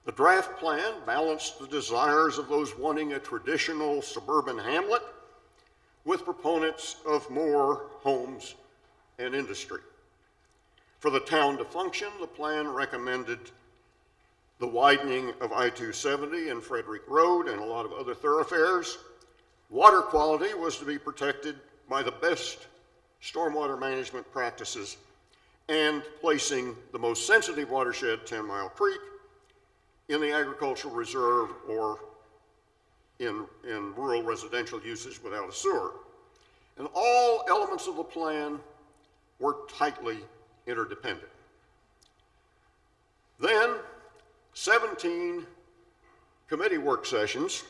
Speaker 4: The draft plan balanced the desires of those wanting a traditional suburban hamlet with proponents of more homes and industry. For the town to function, the plan recommended the widening of I-270 and Frederick Road and a lot of other thoroughfares. Water quality was to be protected by the best stormwater management practices and placing the most sensitive watershed, 10 Mile Creek, in the agricultural reserve or in rural residential uses without a sewer. And all elements of the plan were tightly interdependent. Then, 17 committee work sessions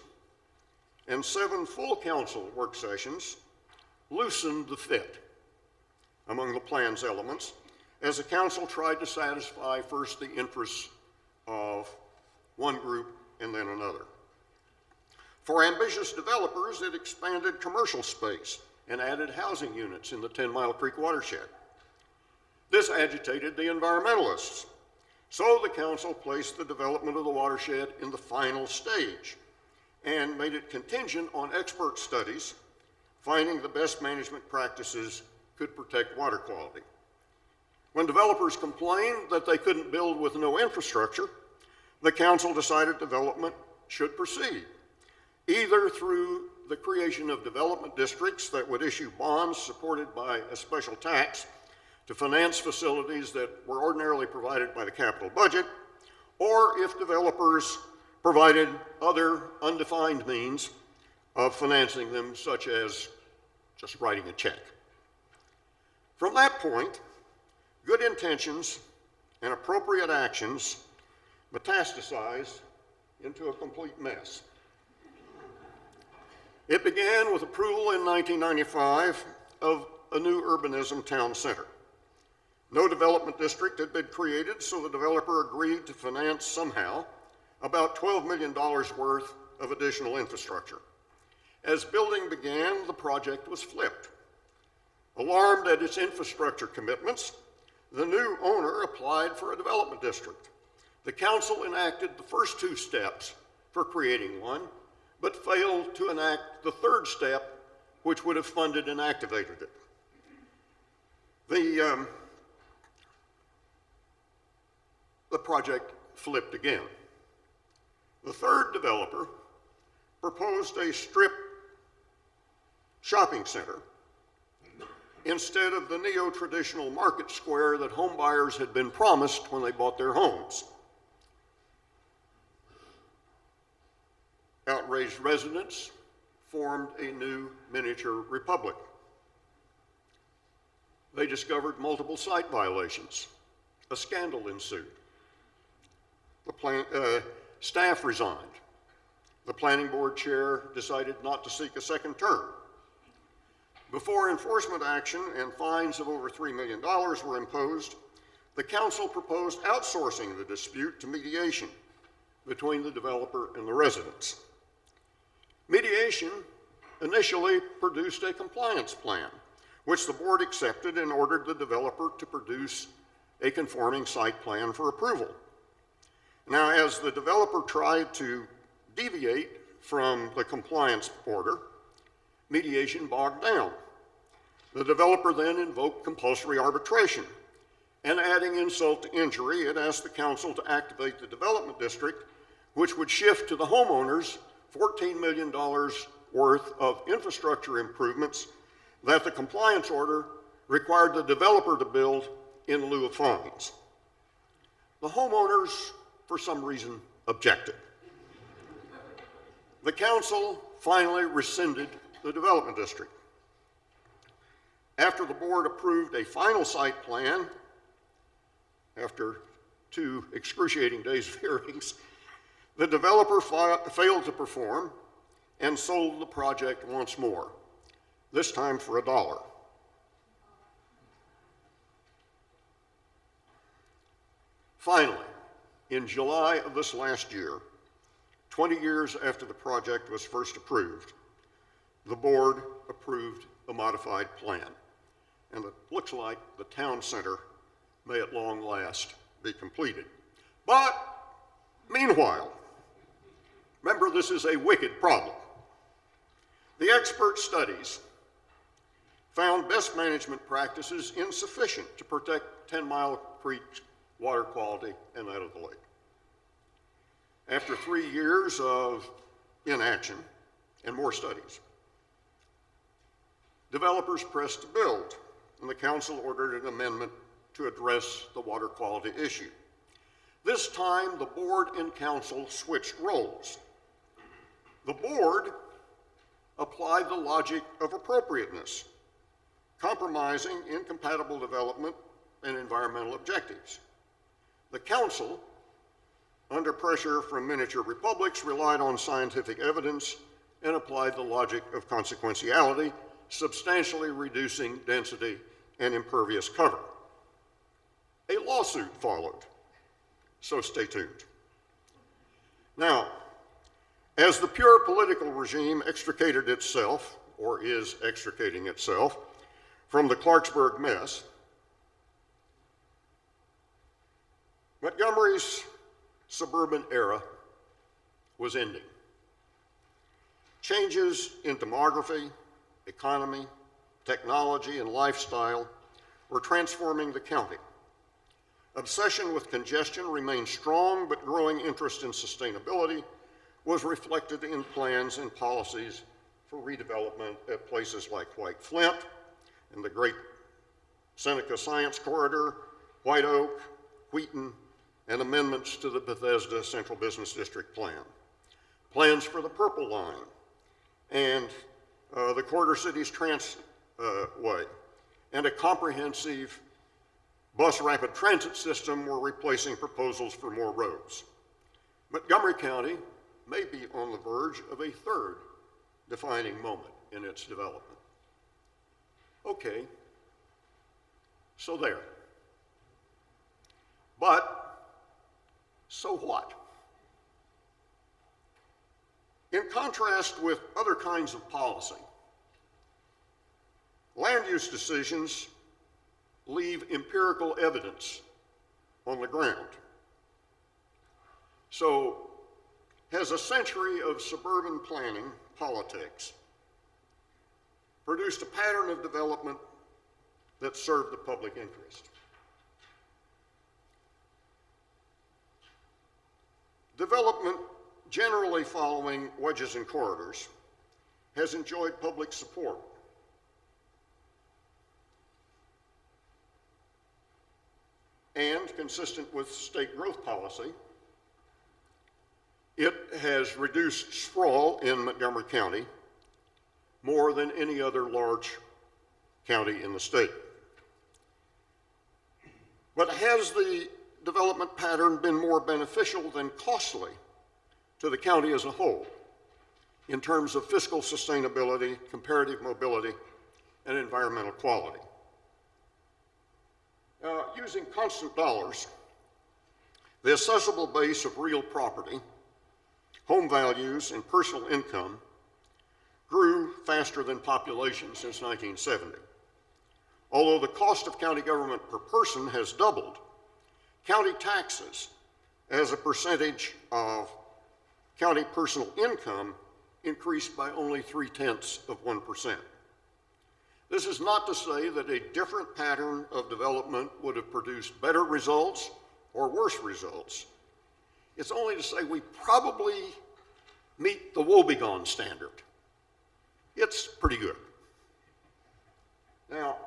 Speaker 4: and 7 full council work sessions loosened the fit among the plan's elements as the council tried to satisfy first the interests of one group and then another. For ambitious developers, it expanded commercial space and added housing units in the 10 Mile Creek watershed. This agitated the environmentalists, so the council placed the development of the watershed in the final stage and made it contingent on expert studies finding the best management practices could protect water quality. When developers complained that they couldn't build with no infrastructure, the council decided development should proceed, either through the creation of development districts that would issue bonds supported by a special tax to finance facilities that were ordinarily provided by the capital budget, or if developers provided other undefined means of financing them, such as just writing a check. From that point, good intentions and appropriate actions metastasized into a complete mess. It began with approval in 1995 of a new urbanism town center. No development district had been created, so the developer agreed to finance somehow about $12 million worth of additional infrastructure. As building began, the project was flipped. Alarmed at its infrastructure commitments, the new owner applied for a development district. The council enacted the first 2 steps for creating one, but failed to enact the 3rd step, which would have funded and activated it. The project flipped again. The 3rd developer proposed a strip shopping center instead of the neo-traditional market square that homebuyers had been promised when they bought their homes. Outraged residents formed a new miniature republic. They discovered multiple site violations. A scandal ensued. Staff resigned. The planning board chair decided not to seek a 2nd term. Before enforcement action and fines of over $3 million were imposed, the council proposed outsourcing the dispute to mediation between the developer and the residents. Mediation initially produced a compliance plan, which the board accepted and ordered the developer to produce a conforming site plan for approval. Now, as the developer tried to deviate from the compliance order, mediation bogged down. The developer then invoked compulsory arbitration, and adding insult to injury, it asked the council to activate the development district, which would shift to the homeowners $14 million worth of infrastructure improvements that the compliance order required the developer to build in lieu of fines. The homeowners, for some reason, objected. The council finally rescinded the development district. After the board approved a final site plan, after 2 excruciating days of hearings, the developer failed to perform and sold the project once more, this time for $1. Finally, in July of this last year, 20 years after the project was first approved, the board approved a modified plan, and it looks like the town center may at long last be completed. But meanwhile, remember, this is a wicked problem. The expert studies found best management practices insufficient to protect 10 Mile Creek's water quality and that of the lake. After 3 years of inaction and more studies, developers pressed to build, and the council ordered an amendment to address the water quality issue. This time, the board and council switched roles. The board applied the logic of appropriateness, compromising incompatible development and environmental objectives. The council, under pressure from miniature republics, relied on scientific evidence and applied the logic of consequentiality, substantially reducing density and impervious cover. A lawsuit followed, so stay tuned. Now, as the pure political regime extricated itself, or is extricating itself, from the Clarksburg mess, Montgomery's suburban era was ending. Changes in demography, economy, technology, and lifestyle were transforming the county. Obsession with congestion remained strong, but growing interest in sustainability was reflected in plans and policies for redevelopment at places like White Flint and the Great Seneca Science Corridor, White Oak, Wheaton, and amendments to the Bethesda Central Business District Plan. Plans for the Purple Line and the Quarter Cities Transway, and a comprehensive bus rapid transit system were replacing proposals for more roads. Montgomery County may be on the verge of a third defining moment in its development. Okay, so there. But, so what? In contrast with other kinds of policy, land use decisions leave empirical evidence on the ground. So, has a century of suburban planning politics produced a pattern of development that served the public interest? Development, generally following wedges and corridors, has enjoyed public support. And, consistent with state growth policy, it has reduced sprawl in Montgomery County more than any other large county in the state. But has the development pattern been more beneficial than costly to the county as a whole in terms of fiscal sustainability, comparative mobility, and environmental quality? Using constant dollars, the assessable base of real property, home values, and personal income grew faster than population since 1970. Although the cost of county government per person has doubled, county taxes as a percentage of county personal income increased by only 0.3%. This is not to say that a different pattern of development would have produced better results or worse results. It's only to say we probably meet the woebegone standard. It's pretty good. Now,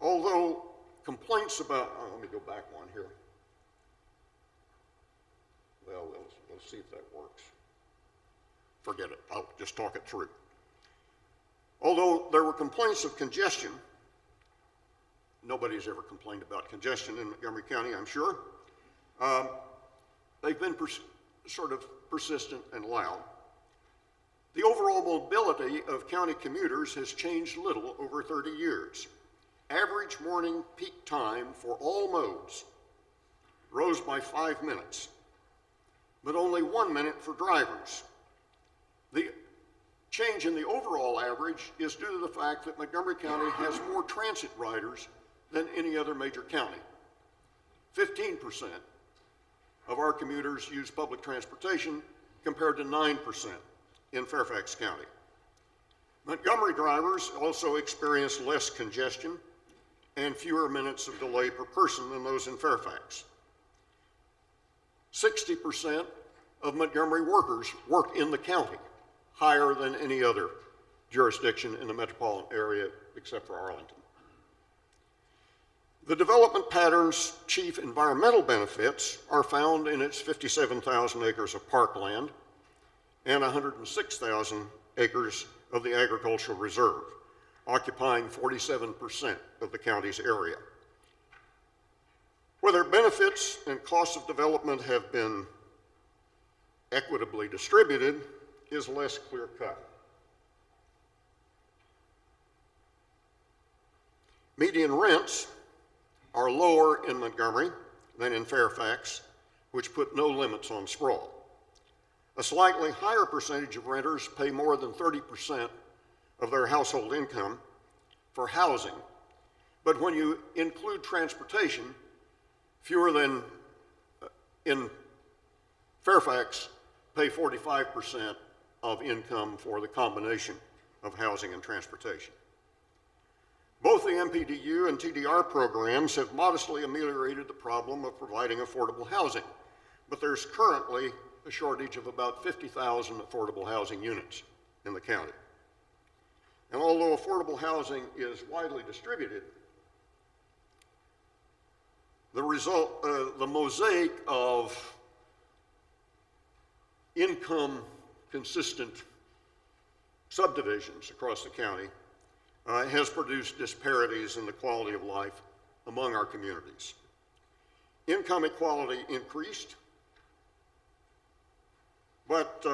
Speaker 4: although complaints about, let me go back one here. Well, we'll see if that works. Forget it, I'll just talk it through. Although there were complaints of congestion, nobody's ever complained about congestion in Montgomery County, I'm sure. They've been sort of persistent and loud. The overall mobility of county commuters has changed little over 30 years. Average morning peak time for all modes rose by 5 minutes, but only 1 minute for drivers. The change in the overall average is due to the fact that Montgomery County has more transit riders than any other major county. 15% of our commuters use public transportation compared to 9% in Fairfax County. Montgomery drivers also experience less congestion and fewer minutes of delay per person than those in Fairfax. 60% of Montgomery workers work in the county, higher than any other jurisdiction in the metropolitan area except for Arlington. The development pattern's chief environmental benefits are found in its 57,000 acres of parkland and 106,000 acres of the agricultural reserve, occupying 47% of the county's area. Whether benefits and costs of development have been equitably distributed is less clear-cut. Median rents are lower in Montgomery than in Fairfax, which put no limits on sprawl. A slightly higher percentage of renters pay more than 30% of their household income for housing. But when you include transportation, fewer than in Fairfax pay 45% of income for the combination of housing and transportation. Both the MPDU and TDR programs have modestly ameliorated the problem of providing affordable housing, but there's currently a shortage of about 50,000 affordable housing units in the county. And although affordable housing is widely distributed, the mosaic of income-consistent subdivisions across the county has produced disparities in the quality of life among our communities. Income equality increased, but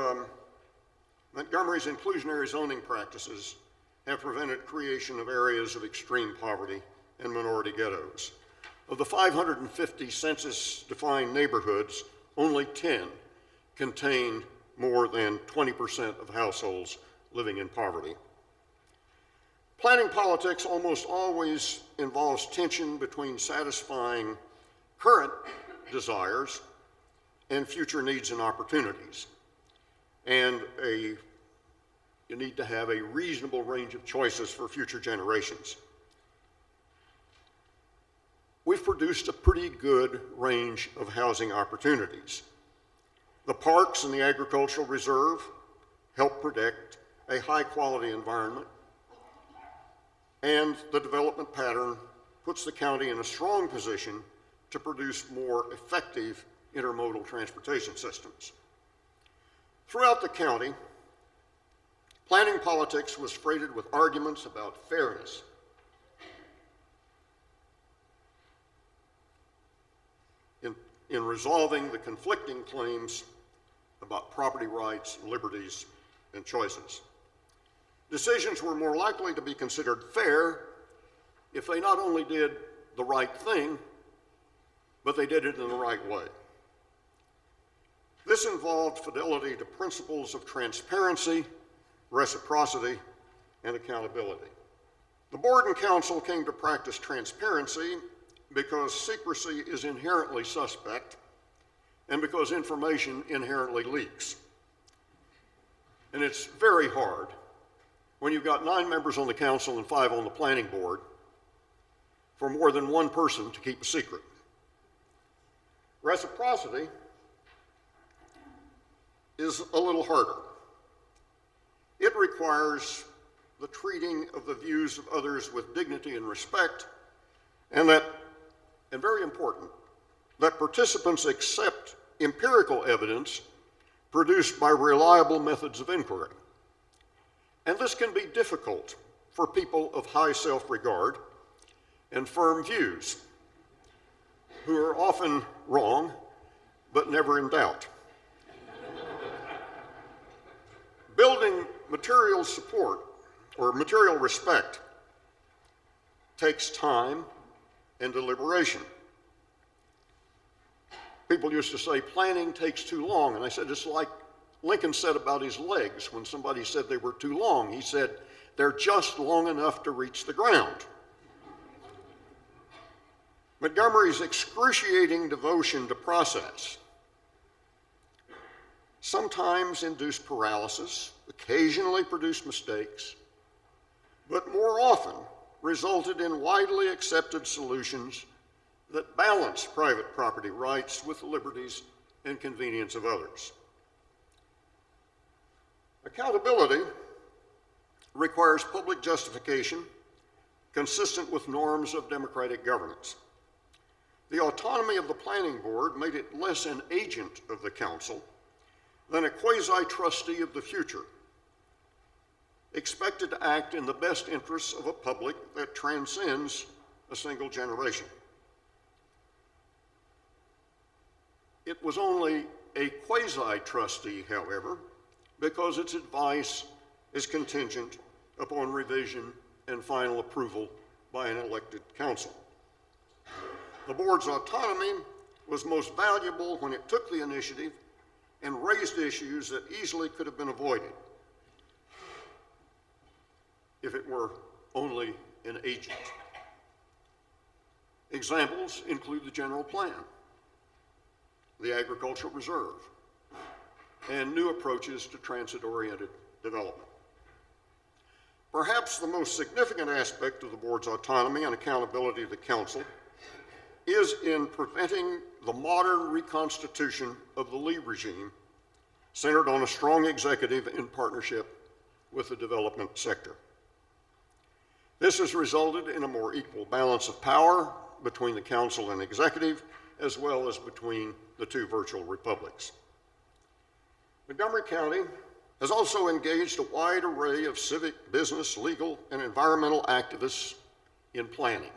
Speaker 4: Montgomery's inclusionary zoning practices have prevented creation of areas of extreme poverty and minority ghettos. Of the 550 census-defined neighborhoods, only 10 contain more than 20% of households living in poverty. Planning politics almost always involves tension between satisfying current desires and future needs and opportunities. And you need to have a reasonable range of choices for future generations. We've produced a pretty good range of housing opportunities. The parks and the agricultural reserve help protect a high-quality environment, and the development pattern puts the county in a strong position to produce more effective intermodal transportation systems. Throughout the county, planning politics was freighted with arguments about fairness. In resolving the conflicting claims about property rights, liberties, and choices. Decisions were more likely to be considered fair if they not only did the right thing, but they did it in the right way. This involved fidelity to principles of transparency, reciprocity, and accountability. The board and council came to practice transparency because secrecy is inherently suspect and because information inherently leaks. And it's very hard when you've got 9 members on the council and 5 on the planning board for more than one person to keep a secret. Reciprocity is a little harder. It requires the treating of the views of others with dignity and respect, and very important, that participants accept empirical evidence produced by reliable methods of inquiry. And this can be difficult for people of high self-regard and firm views, who are often wrong, but never in doubt. Building material support or material respect takes time and deliberation. People used to say planning takes too long, and I said it's like Lincoln said about his legs when somebody said they were too long. He said, they're just long enough to reach the ground. Montgomery's excruciating devotion to process sometimes induced paralysis, occasionally produced mistakes, but more often resulted in widely accepted solutions that balance private property rights with the liberties and convenience of others. Accountability requires public justification consistent with norms of democratic governance. The autonomy of the planning board made it less an agent of the council than a quasi-trustee of the future, expected to act in the best interests of a public that transcends a single generation. It was only a quasi-trustee, however, because its advice is contingent upon revision and final approval by an elected council. The board's autonomy was most valuable when it took the initiative and raised issues that easily could have been avoided if it were only an agent. Examples include the general plan, the agricultural reserve, and new approaches to transit-oriented development. Perhaps the most significant aspect of the board's autonomy and accountability to the council is in preventing the modern reconstitution of the Lee regime centered on a strong executive in partnership with the development sector. This has resulted in a more equal balance of power between the council and executive, as well as between the two virtual republics. Montgomery County has also engaged a wide array of civic, business, legal, and environmental activists in planning.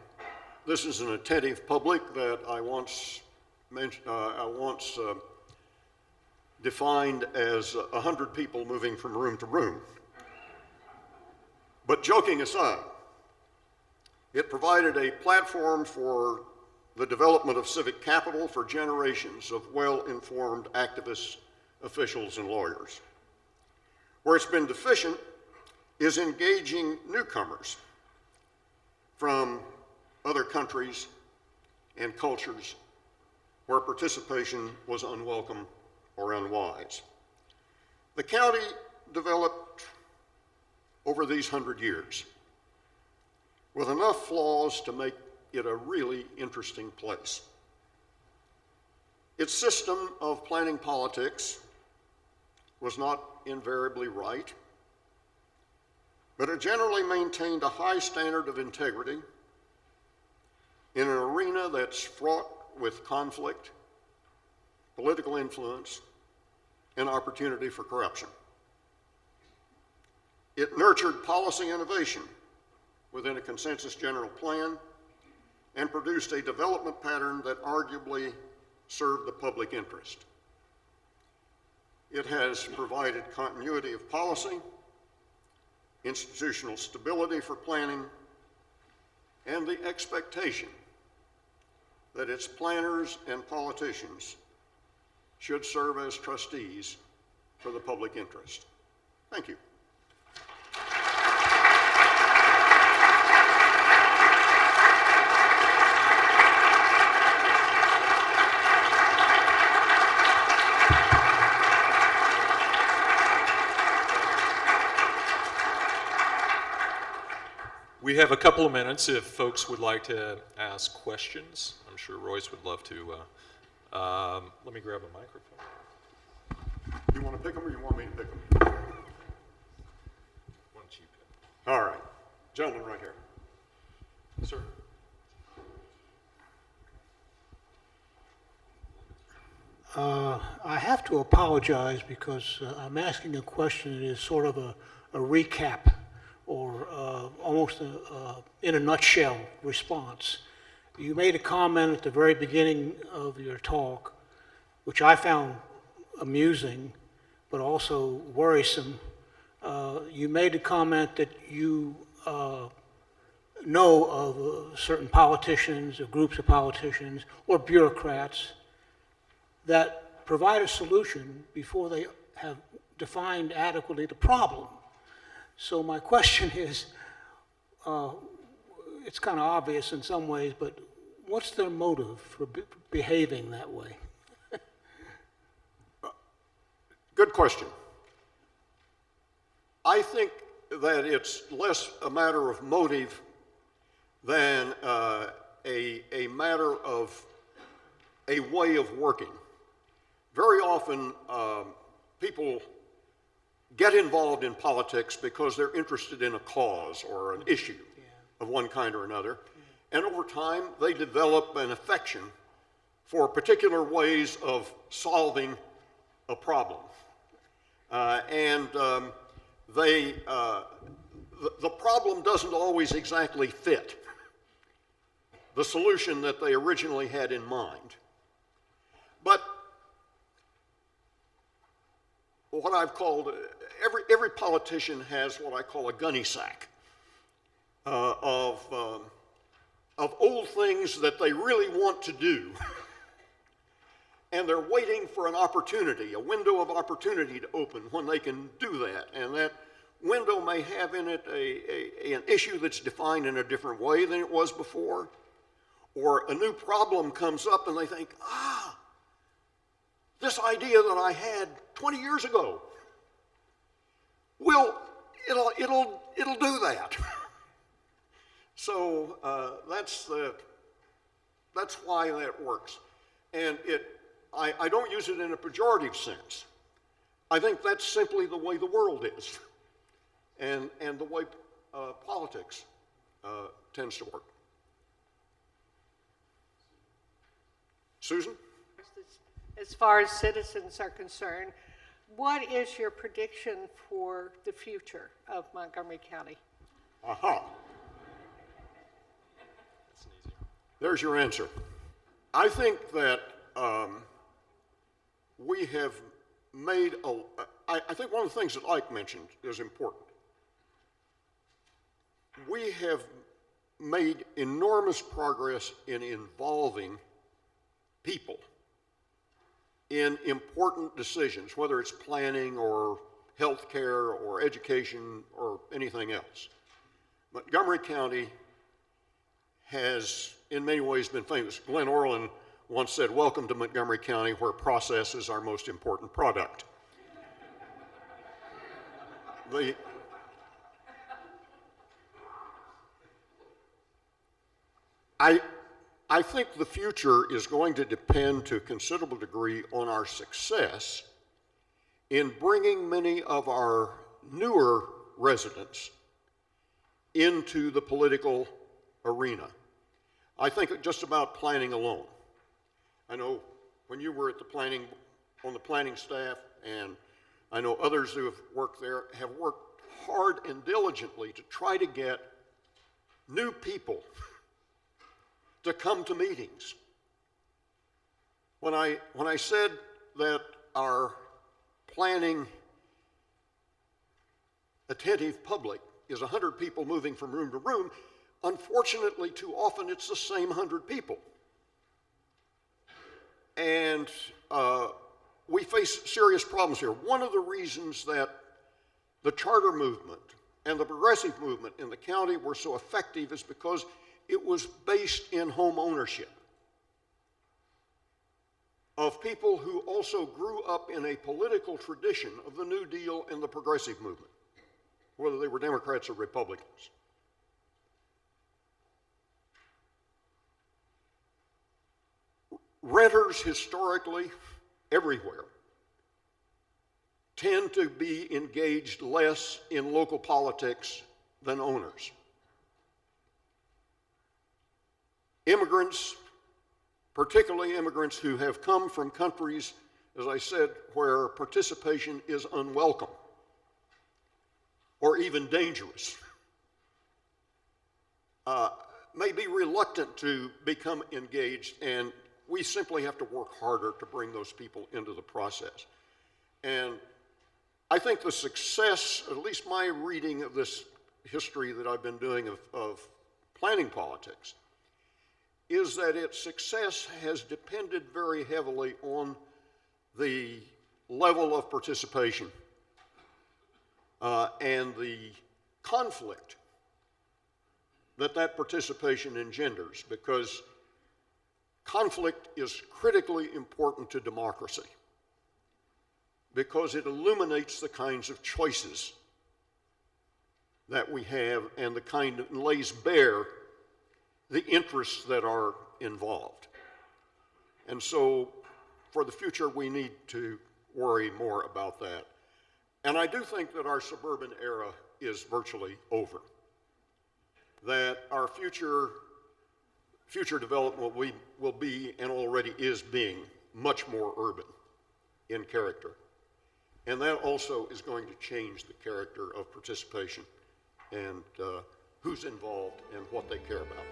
Speaker 4: This is an attentive public that I once defined as 100 people moving from room to room. But joking aside, it provided a platform for the development of civic capital for generations of well-informed activists, officials, and lawyers. Where it's been deficient is engaging newcomers from other countries and cultures where participation was unwelcome or unwise. The county developed over these 100 years with enough flaws to make it a really interesting place. Its system of planning politics was not invariably right, but it generally maintained a high standard of integrity in an arena that's fraught with conflict, political influence, and opportunity for corruption. It nurtured policy innovation within a consensus general plan and produced a development pattern that arguably served the public interest. It has provided continuity of policy, institutional stability for planning, and the expectation that its planners and politicians should serve as trustees for the public interest. Thank you.
Speaker 3: We have a couple of minutes if folks would like to ask questions. I'm sure Royce would love to. Let me grab a microphone.
Speaker 4: You want to pick them or you want me to pick them?
Speaker 3: Why don't you pick?
Speaker 4: All right. Gentleman right here.
Speaker 3: Sir.
Speaker 5: I have to apologize because I'm asking a question that is sort of a recap or almost in a nutshell response. You made a comment at the very beginning of your talk, which I found amusing, but also worrisome. You made a comment that you know of certain politicians or groups of politicians or bureaucrats that provide a solution before they have defined adequately the problem. So my question is, it's kind of obvious in some ways, but what's their motive for behaving that way?
Speaker 4: Good question. I think that it's less a matter of motive than a matter of a way of working. Very often, people get involved in politics because they're interested in a cause or an issue, of one kind or another. And over time, they develop an affection for particular ways of solving a problem. The problem doesn't always exactly fit the solution that they originally had in mind. But what I've called, every politician has what I call a gunny sack of old things that they really want to do. And they're waiting for an opportunity, a window of opportunity to open when they can do that. And that window may have in it an issue that's defined in a different way than it was before. Or a new problem comes up and they think, this idea that I had 20 years ago, it'll do that. So that's why that works. And I don't use it in a pejorative sense. I think that's simply the way the world is, and the way politics tends to work. Susan?
Speaker 6: As far as citizens are concerned, what is your prediction for the future of Montgomery County?
Speaker 4: Aha. There's your answer. I think that we have made I think one of the things that Ike mentioned is important. We have made enormous progress in involving people in important decisions, whether it's planning or healthcare or education or anything else. Montgomery County has in many ways been famous. Glenn Orland once said, "Welcome to Montgomery County, where process is our most important product." I think the future is going to depend to a considerable degree on our success in bringing many of our newer residents into the political arena. I think just about planning alone. I know when you were at on the planning staff, and I know others who have worked there, have worked hard and diligently to try to get new people to come to meetings. When I said that our planning attentive public is 100 people moving from room to room, unfortunately, too often it's the same 100 people. And we face serious problems here. One of the reasons that the charter movement and the progressive movement in the county were so effective is because it was based in home ownership of people who also grew up in a political tradition of the New Deal and the progressive movement, whether they were Democrats or Republicans. Renters historically, everywhere, tend to be engaged less in local politics than owners. Immigrants, particularly immigrants who have come from countries, as I said, where participation is unwelcome or even dangerous, may be reluctant to become engaged, and we simply have to work harder to bring those people into the process. And I think the success, at least my reading of this history that I've been doing of planning politics, is that its success has depended very heavily on the level of participation and the conflict that participation engenders, because conflict is critically important to democracy, because it illuminates the kinds of choices that we have and lays bare the interests that are involved. And so for the future, we need to worry more about that. And I do think that our suburban era is virtually over. that our future development will be and already is being much more urban in character. And that also is going to change the character of participation and who's involved and what they care about.